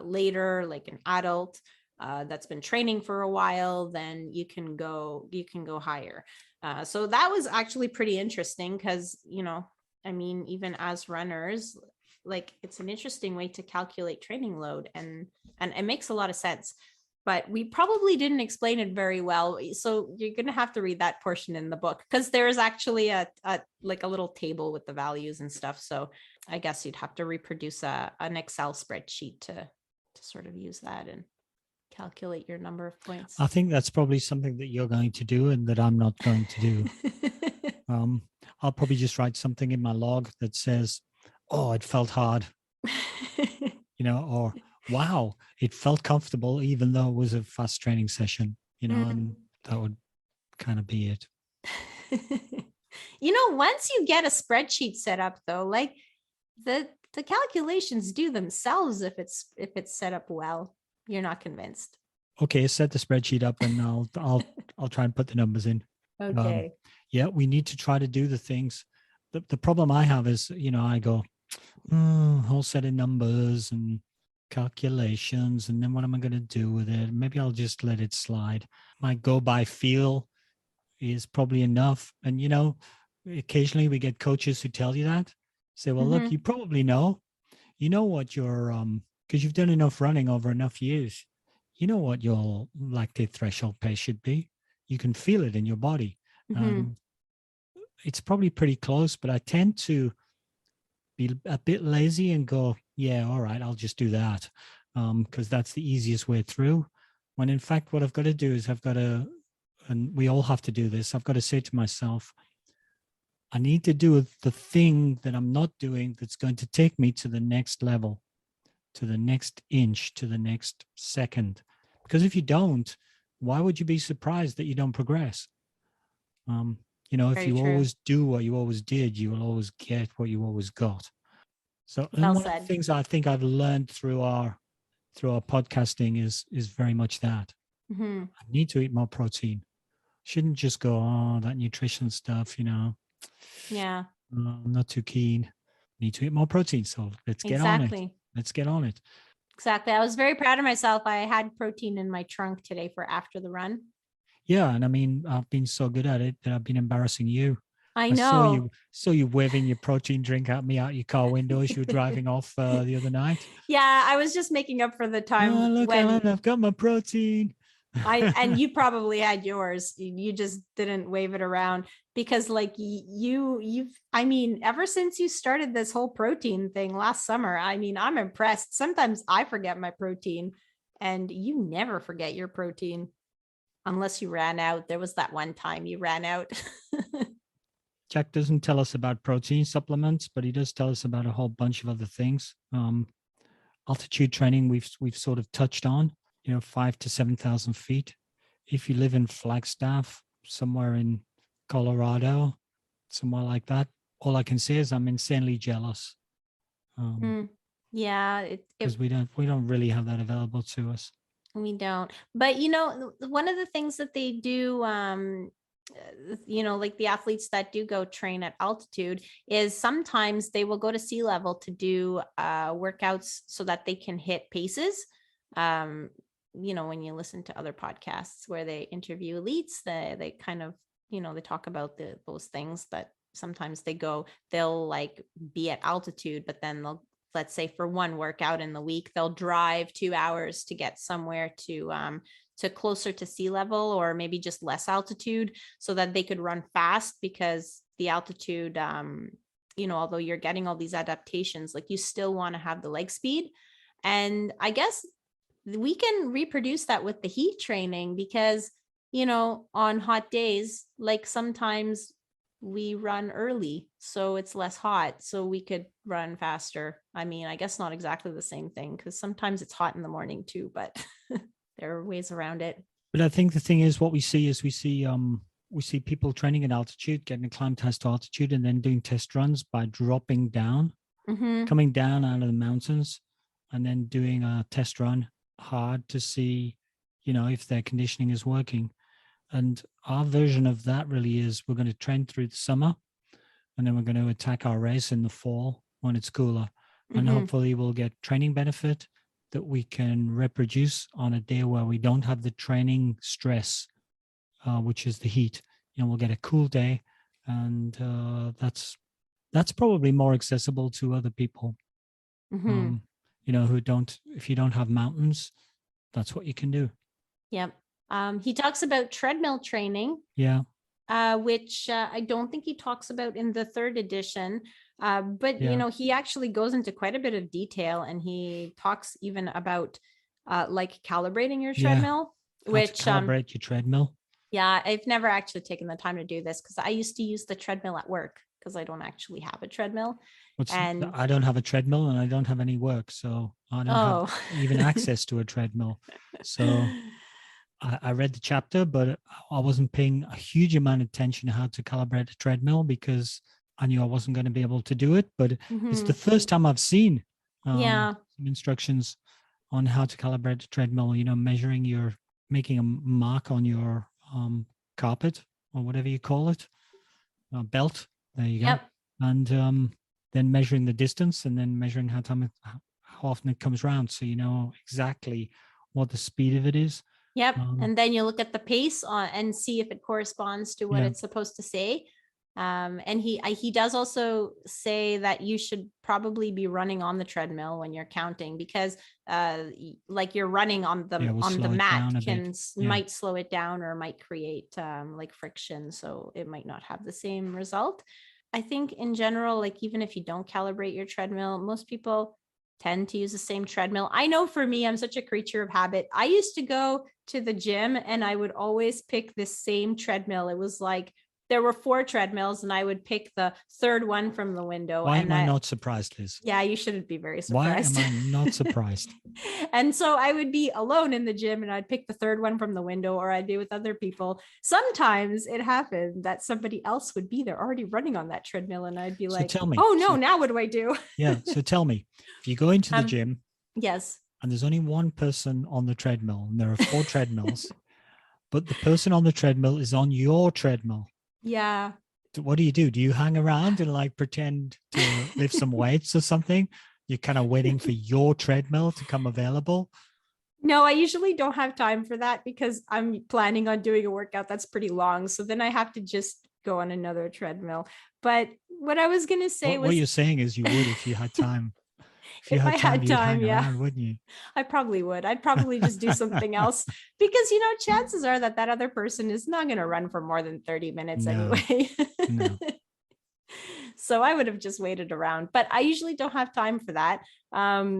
later, like an adult, that's been training for a while, then you can go higher. So that was actually pretty interesting because, even as runners, like it's an interesting way to calculate training load, and it makes a lot of sense, but we probably didn't explain it very well. So you're going to have to read that portion in the book, because there is actually a little table with the values and stuff. So I guess you'd have to reproduce an Excel spreadsheet to sort of use that and calculate your number of points. I think that's probably something that you're going to do and that I'm not going to do. I'll probably just write something in my log that says, oh, it felt hard, or wow, it felt comfortable, even though it was a fast training session, and that would kind of be it. Once you get a spreadsheet set up though, like the calculations do themselves if it's set up well. You're not convinced. Okay, set the spreadsheet up and I'll try and put the numbers in. Okay. Yeah, we need to try to do the things. The problem I have is, I go, whole set of numbers and calculations, and then what am I going to do with it? Maybe I'll just let it slide. My go by feel is probably enough. And, occasionally we get coaches who tell you that. Say, well, look, you probably know what your, because you've done enough running over enough years, what your lactate threshold pace should be. You can feel it in your body. It's probably pretty close, but I tend to be a bit lazy and go, yeah, all right, I'll just do that, because that's the easiest way through. When in fact, what I've got to do is and we all have to do this, I've got to say to myself, I need to do the thing that I'm not doing that's going to take me to the next level, to the next inch, to the next second. Because if you don't, why would you be surprised that you don't progress? If you always do what you always did, you will always get what you always got. So one of the things I think I've learned through our podcasting is very much that. I need to eat more protein. Shouldn't just go, oh, that nutrition stuff, Yeah. I'm not too keen. Need to eat more protein. So let's get on it. Let's get on it. Exactly. I was very proud of myself. I had protein in my trunk today for after the run. Yeah. And I mean, I've been so good at it that I've been embarrassing you. I know. Saw you waving your protein drink at me out your car window as you were driving off the other night. Yeah. I was just making up for the time. Oh, look, I've got my protein. And you probably had yours. You just didn't wave it around because like ever since you started this whole protein thing last summer, I'm impressed. Sometimes I forget my protein and you never forget your protein unless you ran out. There was that one time you ran out. Jack doesn't tell us about protein supplements, but he does tell us about a whole bunch of other things. Altitude training, we've sort of touched on. 5,000 to 7,000 feet. If you live in Flagstaff, somewhere in Colorado, somewhere like that, all I can say is I'm insanely jealous. Yeah, because we don't really have that available to us. We don't. But one of the things that they do like the athletes that do go train at altitude, is sometimes they will go to sea level to do workouts so that they can hit paces. When you listen to other podcasts where they interview elites, they kind of, they talk about those things that sometimes they'll like be at altitude, but then let's say for one workout in the week, they'll drive 2 hours to get somewhere to closer to sea level, or maybe just less altitude, so that they could run fast, because the altitude, although you're getting all these adaptations, like you still want to have the leg speed. And I guess we can reproduce that with the heat training, because, on hot days, like sometimes we run early, so it's less hot, so we could run faster. I mean, I guess not exactly the same thing, because sometimes it's hot in the morning too, but there are ways around it. But I think the thing is, what we see people training at altitude, getting acclimatized to altitude, and then doing test runs by dropping down, coming down out of the mountains, and then doing a test run hard to see, if their conditioning is working. And our version of that really is, we're going to train through the summer, and then we're going to attack our race in the fall when it's cooler. And hopefully we'll get training benefit that we can reproduce on a day where we don't have the training stress, which is the heat. We'll get a cool day, and that's probably more accessible to other people. Who don't, if you don't have mountains, that's what you can do. Yep. He talks about treadmill training. Yeah. Which I don't think he talks about in the 3rd edition. But, he actually goes into quite a bit of detail, and he talks even about like calibrating your treadmill, which calibrate your treadmill. Yeah, I've never actually taken the time to do this, because I used to use the treadmill at work, because I don't actually have a treadmill. I don't have a treadmill, and I don't have any work, so I don't have even access to a treadmill. So I read the chapter, but I wasn't paying a huge amount of attention to how to calibrate a treadmill, because I knew I wasn't going to be able to do it. But it's the first time I've seen some instructions on how to calibrate a treadmill, making a mark on your carpet, or whatever you call it, belt. There you go. And then measuring the distance, and then measuring how often it comes around, so you know exactly what the speed of it is. Yep. And then you look at the pace and see if it corresponds to what it's supposed to say. And he does also say that you should probably be running on the treadmill when you're counting, because like you're running on the mat might slow it down, or might create like friction, so it might not have the same result. I think in general, like even if you don't calibrate your treadmill, most people tend to use the same treadmill. I know for me, I'm such a creature of habit. I used to go to the gym, and I would always pick the same treadmill. It was like there were 4 treadmills, and I would pick the 3rd one from the window. Why am I not surprised, Liz? Yeah, you shouldn't be very surprised. Why am I not surprised? And so I would be alone in the gym, and I'd pick the 3rd one from the window, or I'd be with other people. Sometimes it happened that somebody else would be there already running on that treadmill, and I'd be like, oh no, now what do I do? Yeah. So tell me, if you go into the gym, yes, and there's only one person on the treadmill, and there are 4 treadmills, but the person on the treadmill is on your treadmill. Yeah. What do? Do you hang around and like pretend to lift some weights or something? You're kind of waiting for your treadmill to come available? No, I usually don't have time for that, because I'm planning on doing a workout that's pretty long. So then I have to just go on another treadmill. But what I was going to say what you're saying is you would if you had time. If I had time, yeah, around, wouldn't you? I probably would. I'd probably just do something else, because, chances are that other person is not going to run for more than 30 minutes anyway. No. So I would have just waited around, but I usually don't have time for that.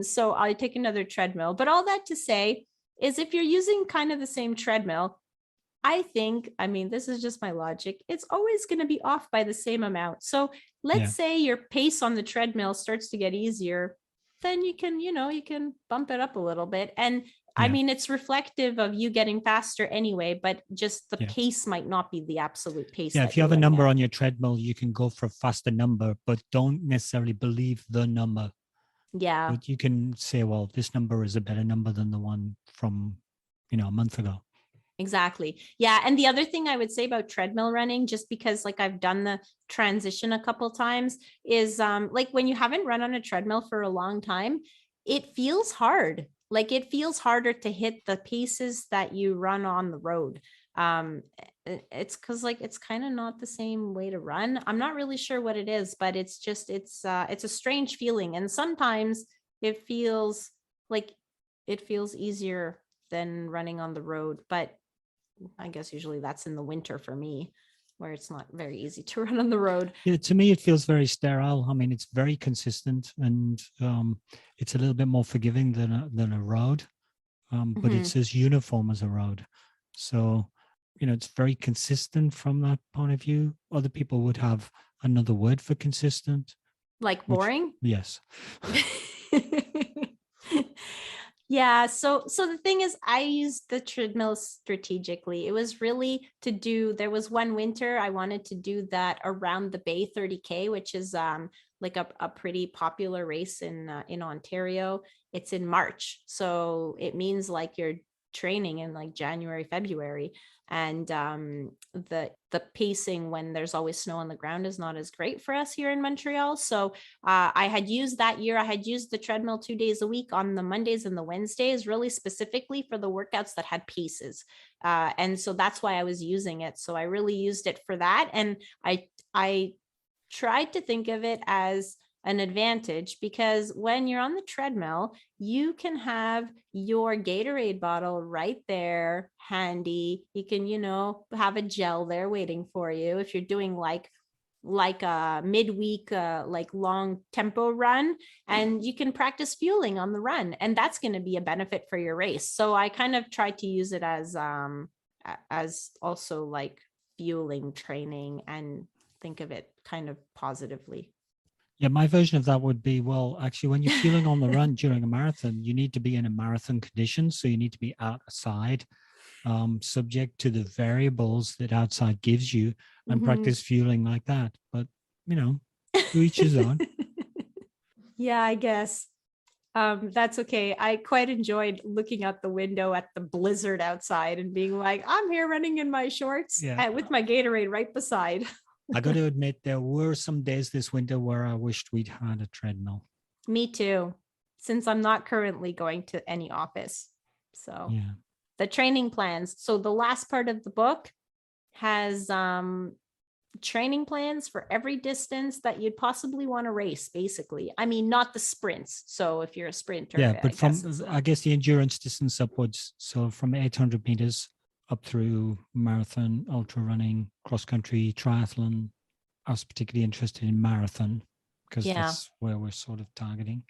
So I take another treadmill. But all that to say is, if you're using kind of the same treadmill, I think, this is just my logic, it's always going to be off by the same amount. So let's say your pace on the treadmill starts to get easier, then you can bump it up a little bit. And it's reflective of you getting faster anyway, but just the pace might not be the absolute pace. Yeah, if you have a number on your treadmill, you can go for a faster number, but don't necessarily believe the number. Yeah. But you can say, well, this number is a better number than the one from, a month ago. Exactly. Yeah. And the other thing I would say about treadmill running, just because like I've done the transition a couple times, is like when you haven't run on a treadmill for a long time, it feels hard. Like it feels harder to hit the paces that you run on the road. It's because like it's kind of not the same way to run. I'm not really sure what it is, but it's just it's a strange feeling. And sometimes it feels like it feels easier than running on the road. But I guess usually that's in the winter for me, where it's not very easy to run on the road. Yeah, to me, it feels very sterile. I mean, it's very consistent, and it's a little bit more forgiving than a road, but it's as uniform as a road. So, it's very consistent from that point of view. Other people would have another word for consistent. Like boring? Yes. Yeah. So the thing is, I used the treadmill strategically. It was really to do, there was one winter I wanted to do that around the Bay 30K, which is like a pretty popular race in Ontario. It's in March. So it means like you're training in like January, February. And the pacing when there's always snow on the ground is not as great for us here in Montreal. So I had used that year, I had used the treadmill 2 days a week on the Mondays and the Wednesdays, really specifically for the workouts that had paces. And so that's why I was using it. So I really used it for that. And I tried to think of it as an advantage, because when you're on the treadmill, you can have your Gatorade bottle right there handy. You can, have a gel there waiting for you if you're doing like a midweek, like long tempo run, and you can practice fueling on the run. And that's going to be a benefit for your race. So I kind of tried to use it as also like fueling training, and think of it kind of positively. Yeah, my version of that would be, well, actually, when you're feeling on the run during a marathon, you need to be in a marathon condition. So you need to be outside, subject to the variables that outside gives you, and practice fueling like that. But, to each his own. Yeah, I guess. That's okay. I quite enjoyed looking out the window at the blizzard outside and being like, I'm here running in my shorts with my Gatorade right beside. I got to admit, there were some days this winter where I wished we'd had a treadmill. Me too, since I'm not currently going to any office. So the training plans. So the last part of the book has training plans for every distance that you'd possibly want to race, basically. I mean, not the sprints. So if you're a sprinter. Yeah, but I guess the endurance distance upwards. So from 800 meters up through marathon, ultra running, cross country, triathlon. I was particularly interested in marathon because that's where we're sort of targeting.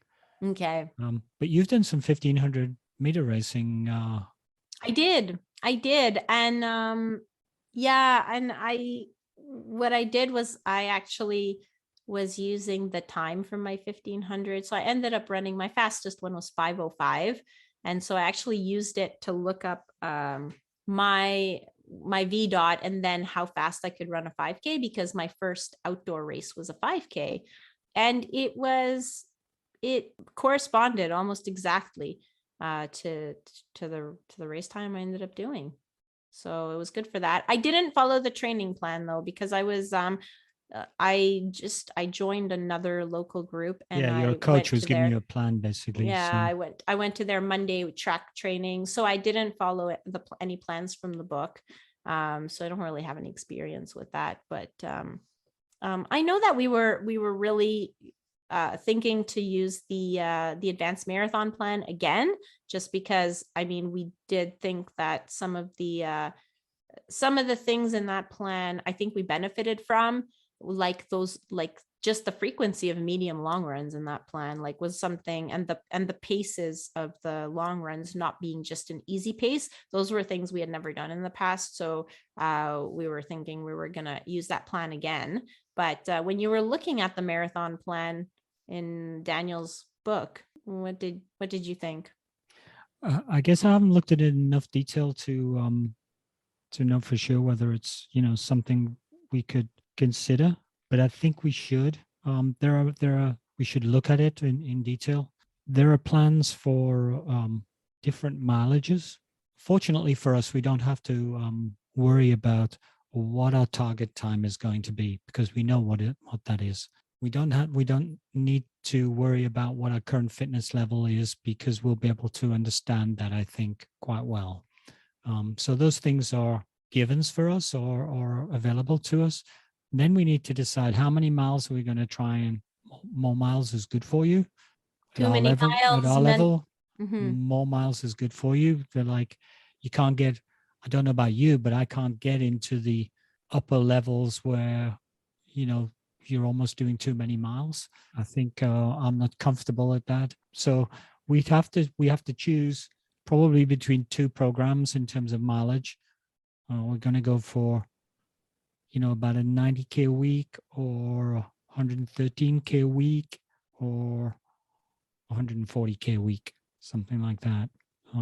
Okay. But you've done some 1500 meter racing. I did. And and what I did was I actually was using the time from my 1500. So I ended up running, my fastest one was 5:05. And so I actually used it to look up my VDOT and then how fast I could run a 5K, because my first outdoor race was a 5K, and it corresponded almost exactly to the race time I ended up doing. So it was good for that. I didn't follow the training plan though, because I was I joined another local group, and your coach was giving you a plan basically. Yeah, so. I went to their Monday track training, so I didn't follow any plans from the book. So I don't really have any experience with that, but I know that we were really thinking to use the advanced marathon plan again, just because I mean we did think that some of the things in that plan I think we benefited from, like just the frequency of medium long runs in that plan, like was something, and the paces of the long runs not being just an easy pace. Those were things we had never done in the past. So we were thinking we were going to use that plan again. But when you were looking at the marathon plan in Daniel's book, what did you think? I guess I haven't looked at it in enough detail to know for sure whether it's, something we could consider, but I think we should. We should look at it in detail. There are plans for different mileages fortunately for us, we don't have to worry about what our target time is going to be, because we know what that is. We don't need to worry about what our current fitness level is, because we'll be able to understand that, I think, quite well. So those things are givens for us, or available to us. Then we need to decide how many miles are we going to try, and more miles is good for you. Too many At miles, our and then level, more miles is good for you. They're like, you can't get, I don't know about you, but I can't get into the upper levels where, you're almost doing too many miles. I think I'm not comfortable at that. So we have to choose probably between two programs in terms of mileage. We're going to go for, about a 90K a week, or 113K a week, or 140K a week, something like that.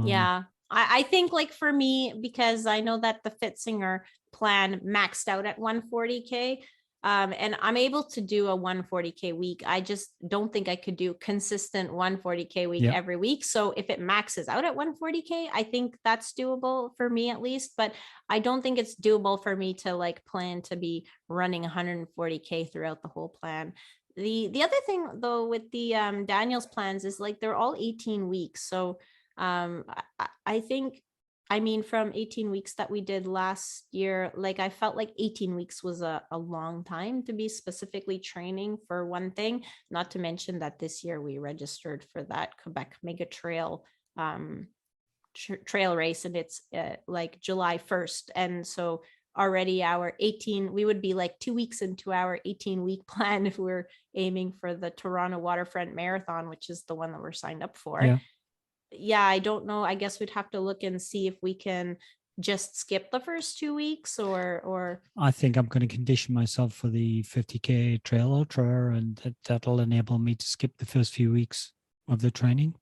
Yeah. I think, like, for me, because I know that the Fitzinger plan maxed out at 140K, and I'm able to do a 140K week. I just don't think I could do consistent 140K week every week. So if it maxes out at 140K, I think that's doable for me, at least. But I don't think it's doable for me to, like, plan to be running 140K throughout the whole plan. The other thing, though, with the Daniel's plans is, like, they're all 18 weeks. So I think, I mean, from 18 weeks that we did last year, like, I felt like 18 weeks was a long time to be specifically training for one thing, not to mention that this year we registered for that Quebec Mega Trail trail race, and it's like July 1st. And so already we would be like 2 weeks into our 18-week plan if we're aiming for the Toronto Waterfront Marathon, which is the one that we're signed up for. Yeah, I don't know. I guess we'd have to look and see if we can just skip the first 2 weeks, or I think I'm going to condition myself for the 50K trail ultra, and that'll enable me to skip the first few weeks of the training.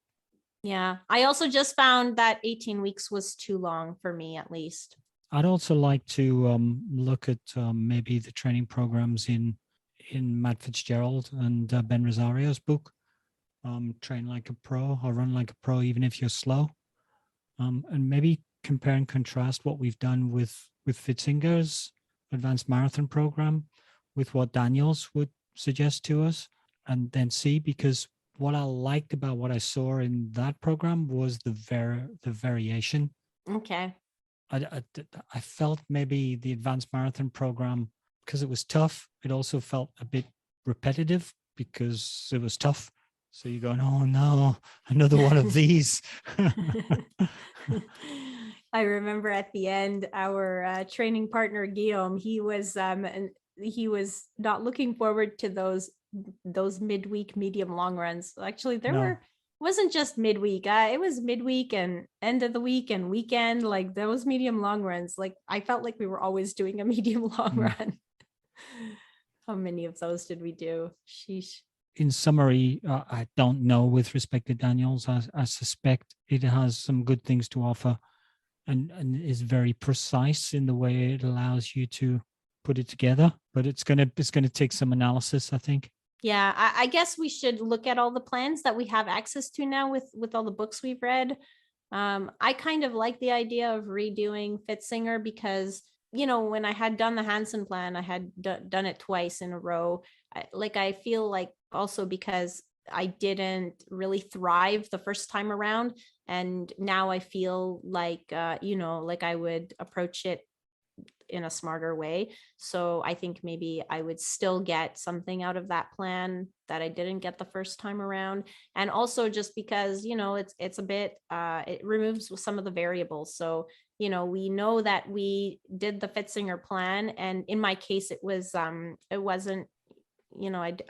Yeah. I also just found that 18 weeks was too long for me, at least. I'd also like to look at maybe the training programs in Matt Fitzgerald and Ben Rosario's book. Train like a pro, or run like a pro, even if you're slow, and maybe compare and contrast what we've done with Fitzinger's advanced marathon program with what Daniels would suggest to us, and then see, because what I liked about what I saw in that program was the variation. Okay. I felt maybe the advanced marathon program, because it was tough, it also felt a bit repetitive because it was tough. So you're going, oh no, another one of these. I remember at the end, our training partner Guillaume, he was not looking forward to those midweek medium long runs. Actually, wasn't just midweek. It was midweek and end of the week and weekend. Like, those medium long runs, like, I felt like we were always doing a medium long run. How many of those did we do? Sheesh. In summary, I don't know with respect to Daniels. I suspect it has some good things to offer, and is very precise in the way it allows you to put it together. But it's gonna take some analysis, I think. Yeah, I guess we should look at all the plans that we have access to now with all the books we've read. I kind of like the idea of redoing Fitzinger, because, when I had done the Hansen plan, I had done it twice in a row. I feel like, also because I didn't really thrive the first time around, and now I feel like, like I would approach it in a smarter way. So I think maybe I would still get something out of that plan that I didn't get the first time around. And also just because, it's a bit, it removes some of the variables. So, we know that we did the Fitzinger plan, and in my case, it wasn't,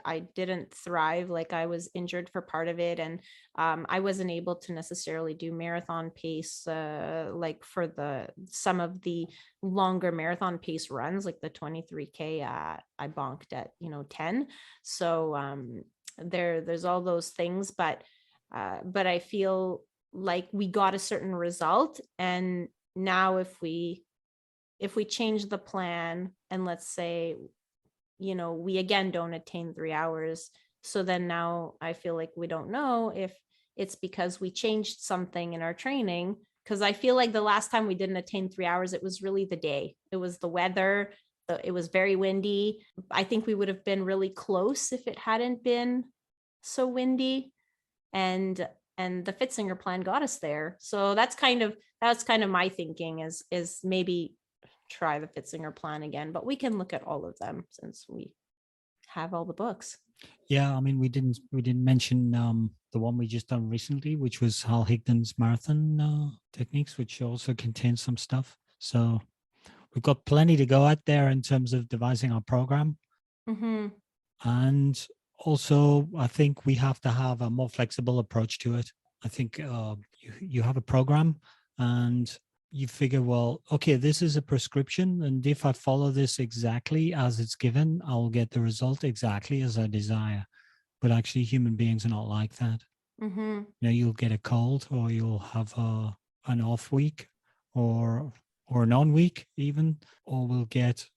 I didn't thrive. Like, I was injured for part of it, and I wasn't able to necessarily do marathon pace, like for some of the longer marathon pace runs, like the 23K, I bonked at 10. So there's all those things, but I feel like we got a certain result, and now if we change the plan, and let's say, we again don't attain 3 hours. So then now I feel like we don't know if it's because we changed something in our training, because I feel like the last time we didn't attain 3 hours, it was really the day. It was the weather. It was very windy. I think we would have been really close if it hadn't been so windy. And the Fitzinger plan got us there. So that's kind of my thinking is maybe try the Fitzinger plan again, but we can look at all of them since we have all the books. Yeah, I mean, we didn't mention the one we just done recently, which was Hal Higdon's marathon techniques, which also contains some stuff. So we've got plenty to go out there in terms of devising our program. Mm-hmm. And also, I think we have to have a more flexible approach to it. I think you have a program and you figure, well, okay, this is a prescription. And if I follow this exactly as it's given, I'll get the result exactly as I desire. But actually, human beings are not like that. Mm-hmm. You know, you'll get a cold or you'll have an off week or a non-week even, or we'll get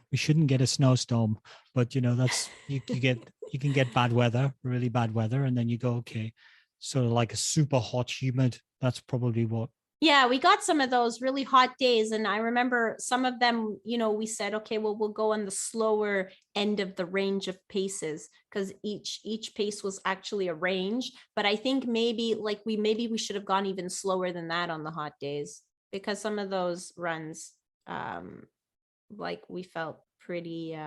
we shouldn't get a snowstorm, but you know, that's you can get bad weather, really bad weather, and then you go, okay, sort of like a super hot, humid. That's probably what. Yeah, we got some of those really hot days. And I remember some of them, we said, okay, well, we'll go on the slower end of the range of paces because each pace was actually a range. But I think maybe we should have gone even slower than that on the hot days, because some of those runs, we felt pretty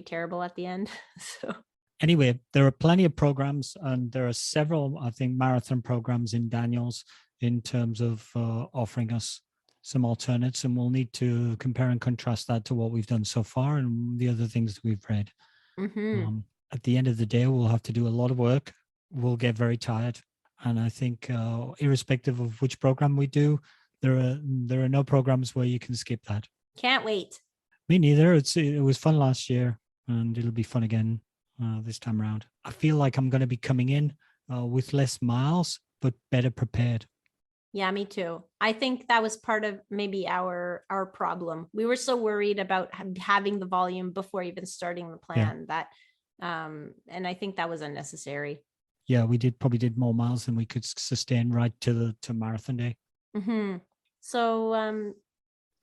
terrible at the end. So anyway, there are plenty of programs, and there are several, I think, marathon programs in Daniels in terms of offering us some alternates, and we'll need to compare and contrast that to what we've done so far and the other things that we've read. Mm-hmm. At the end of the day, we'll have to do a lot of work. We'll get very tired. And I think irrespective of which program we do, there are no programs where you can skip that. Can't wait. Me neither. It was fun last year, and it'll be fun again this time around. I feel like I'm going to be coming in with less miles, but better prepared. Yeah, me too. I think that was part of maybe our problem. We were so worried about having the volume before even starting the plan that, and I think that was unnecessary. Yeah, we probably did more miles than we could sustain right to marathon day. Mm-hmm. So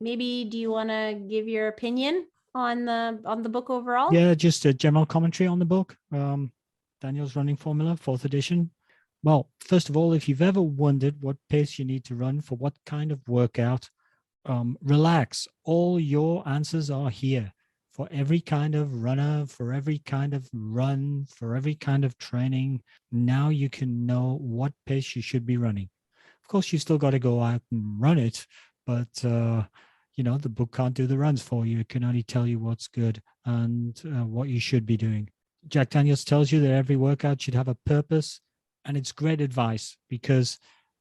maybe do you want to give your opinion on the book overall? Yeah, just a general commentary on the book. Daniel's Running Formula, 4th edition. Well, first of all, if you've ever wondered what pace you need to run for what kind of workout, relax. All your answers are here for every kind of runner, for every kind of run, for every kind of training. Now you can know what pace you should be running. Of course, you still got to go out and run it, but the book can't do the runs for you. It can only tell you what's good and what you should be doing. Jack Daniels tells you that every workout should have a purpose. And it's great advice because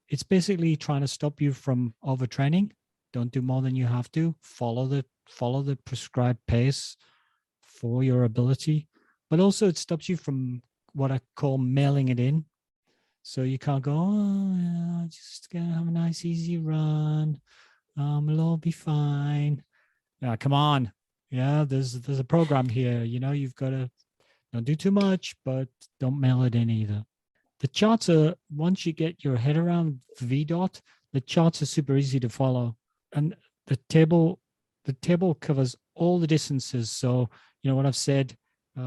it's basically trying to stop you from overtraining. Don't do more than you have to. Follow the prescribed pace for your ability. But also it stops you from what I call mailing it in. So you can't go, just gonna have a nice easy run. It'll all be fine. Yeah, come on. Yeah, there's a program here. You've got to don't do too much, but don't mail it in either. The charts are, once you get your head around VDOT, the charts are super easy to follow. And the table covers all the distances. So, what I've said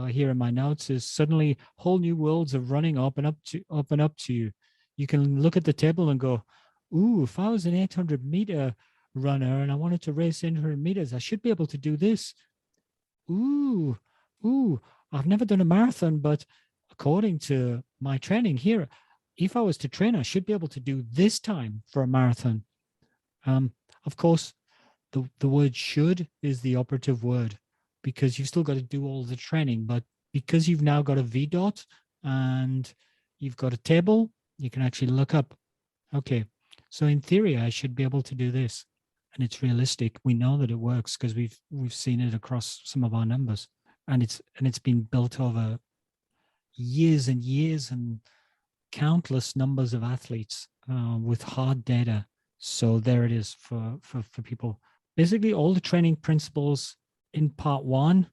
here in my notes is suddenly whole new worlds of running open up to you. You can look at the table and go, ooh, if I was an 800-meter runner and I wanted to race 800 meters, I should be able to do this. Ooh, I've never done a marathon, but according to my training here, if I was to train, I should be able to do this time for a marathon. Of course, the word should is the operative word because you've still got to do all the training. But because you've now got a VDOT and you've got a table, you can actually look up, okay, so in theory, I should be able to do this. And it's realistic. We know that it works because we've seen it across some of our numbers. And it's been built over years and years and countless numbers of athletes with hard data. So there it is for people. Basically, all the training principles in part one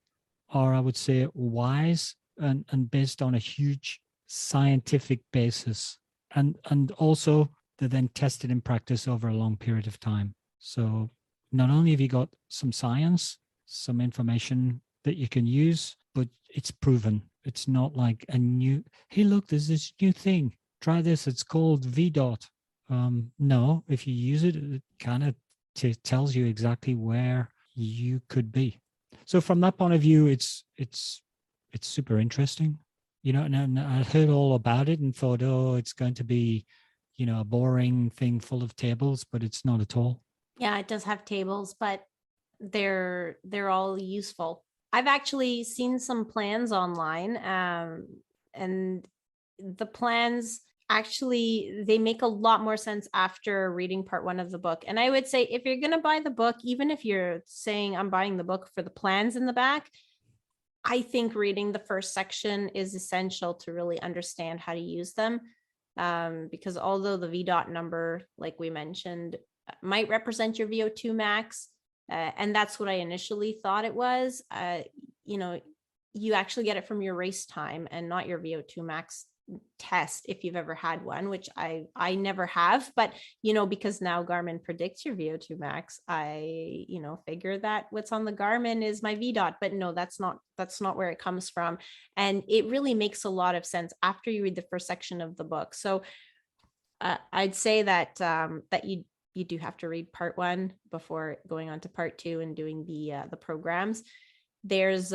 are, I would say, wise and based on a huge scientific basis. And also they're then tested in practice over a long period of time. So not only have you got some science, some information that you can use, but it's proven. It's not like a new, hey, look, there's this new thing. Try this. It's called VDOT. No, if you use it, it kind of tells you exactly where you could be. So from that point of view, it's super interesting. And I heard all about it and thought, oh, it's going to be, a boring thing full of tables, but it's not at all. Yeah, it does have tables, but they're all useful. I've actually seen some plans online, and the plans actually, they make a lot more sense after reading part 1 of the book. And I would say, if you're going to buy the book, even if you're saying I'm buying the book for the plans in the back, I think reading the first section is essential to really understand how to use them. Because although the VDOT number, like we mentioned, might represent your VO2 max, and that's what I initially thought it was, you actually get it from your race time and not your VO2 max test, if you've ever had one, which I never have, but because now Garmin predicts your VO2 max, I figure that what's on the Garmin is my VDOT, but no, that's not where it comes from. And it really makes a lot of sense after you read the first section of the book. So I'd say that you do have to read part 1 before going on to part 2 and doing the programs. There's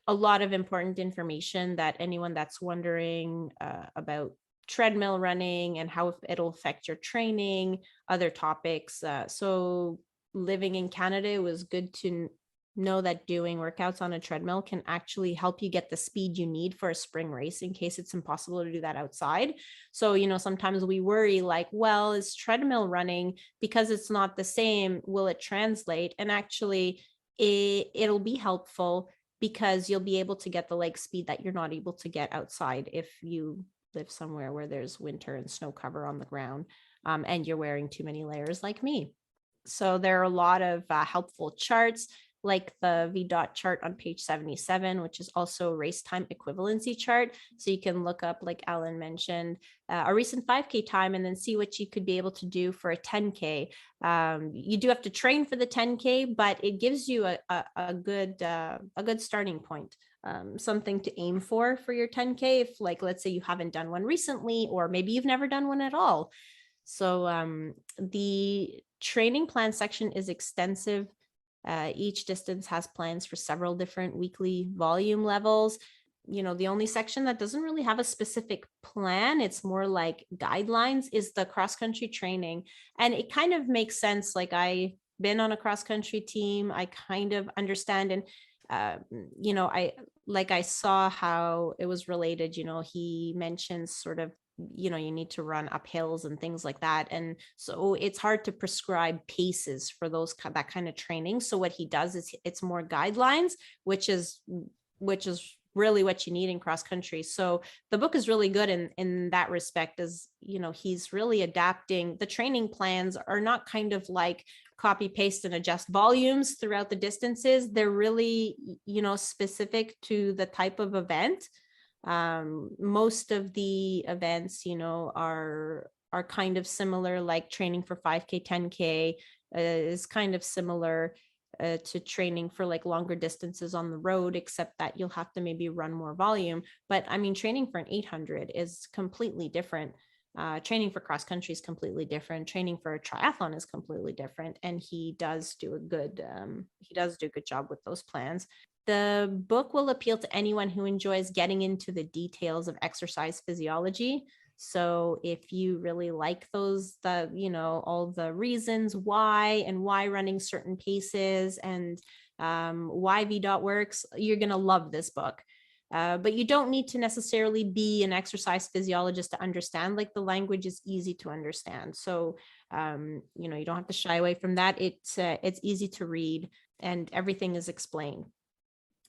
a lot of important information that anyone that's wondering about treadmill running and how it'll affect your training, other topics. So living in Canada, it was good to know that doing workouts on a treadmill can actually help you get the speed you need for a spring race in case it's impossible to do that outside. So, sometimes we worry like, well, is treadmill running, because it's not the same, will it translate? And actually it'll be helpful, because you'll be able to get the leg speed that you're not able to get outside if you live somewhere where there's winter and snow cover on the ground, and you're wearing too many layers like me. So there are a lot of helpful charts, like the VDOT chart on page 77, which is also a race time equivalency chart. So you can look up, like Alan mentioned, a recent 5K time and then see what you could be able to do for a 10K. You do have to train for the 10K, but it gives you a good starting point. Something to aim for your 10K, if, like, let's say you haven't done one recently, or maybe you've never done one at all. So the training plan section is extensive. Each distance has plans for several different weekly volume levels. The only section that doesn't really have a specific plan, it's more like guidelines, is the cross-country training. And it kind of makes sense. Like, I've been on a cross-country team. I kind of understand. And, I saw how it was related. He mentions sort of, you need to run up hills and things like that. And so it's hard to prescribe paces for that kind of training. So what he does is it's more guidelines, which is really what you need in cross country. So the book is really good in that respect, as he's really adapting. The training plans are not kind of like copy paste and adjust volumes throughout the distances. They're really, specific to the type of event. Most of the events, are kind of similar, like training for 5K, 10K is kind of similar to training for like longer distances on the road, except that you'll have to maybe run more volume. But I mean, training for an 800 is completely different. Training for cross country is completely different. Training for a triathlon is completely different. And he does do a good job with those plans. The book will appeal to anyone who enjoys getting into the details of exercise physiology. So if you really like all the reasons why running certain paces and why VDOT works, you're going to love this book. But you don't need to necessarily be an exercise physiologist to understand. Like, the language is easy to understand. So, you don't have to shy away from that. It's easy to read and everything is explained.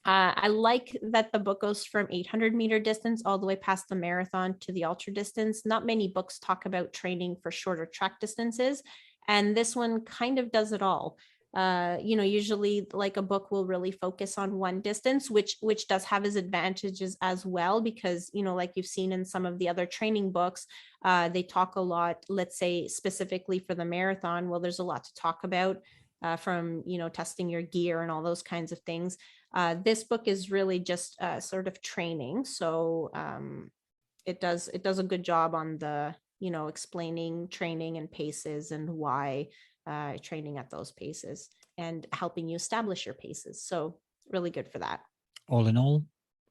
I like that the book goes from 800-meter distance all the way past the marathon to the ultradistance. Not many books talk about training for shorter track distances, and this one kind of does it all. Usually like a book will really focus on one distance, which does have its advantages as well, because, like you've seen in some of the other training books, they talk a lot, let's say specifically for the marathon. Well, there's a lot to talk about from, testing your gear and all those kinds of things. This book is really just sort of training. So it does a good job on the, explaining training and paces and why training at those paces and helping you establish your paces. So really good for that. All in all,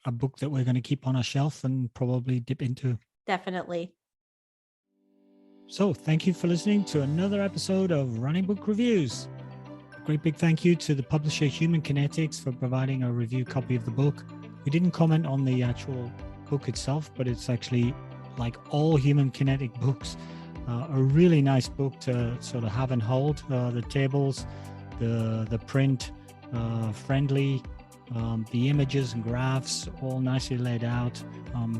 a book that we're going to keep on our shelf and probably dip into. Definitely. So thank you for listening to another episode of Running Book Reviews. A great big thank you to the publisher Human Kinetics for providing a review copy of the book. We didn't comment on the actual book itself, but it's actually, like all Human Kinetic books, a really nice book to sort of have and hold. The tables, the print, friendly, the images and graphs all nicely laid out.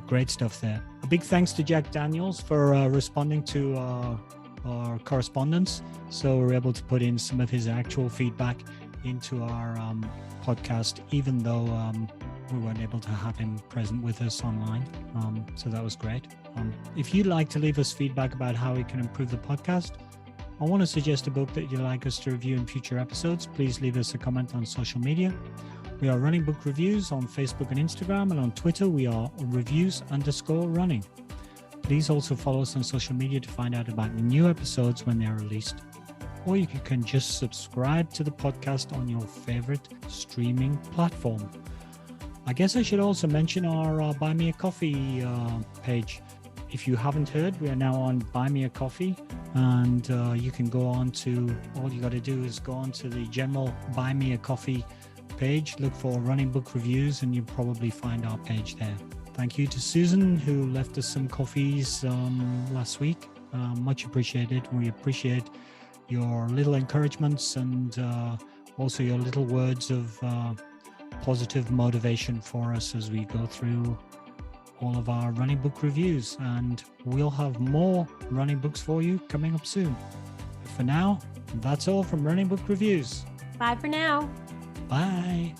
Great stuff there. A big thanks to Jack Daniels for responding to our correspondence. So we're able to put in some of his actual feedback into our podcast, even though we weren't able to have him present with us online. So that was great. If you'd like to leave us feedback about how we can improve the podcast, I want to suggest a book that you'd like us to review in future episodes. Please leave us a comment on social media. We are Running Book Reviews on Facebook and Instagram, and on Twitter we are reviews_running. Please also follow us on social media to find out about new episodes when they are released. Or you can just subscribe to the podcast on your favorite streaming platform. I guess I should also mention our Buy Me a Coffee page. If you haven't heard, we are now on Buy Me a Coffee, and you can go on to, all you got to do is go on to the general Buy Me a Coffee page, look for Running Book Reviews, and you'll probably find our page there. Thank you to Susan, who left us some coffees last week. Much appreciated. We appreciate your little encouragements and also your little words of positive motivation for us as we go through all of our running book reviews, and we'll have more running books for you coming up soon. But for now, that's all from Running Book Reviews. Bye for now. Bye.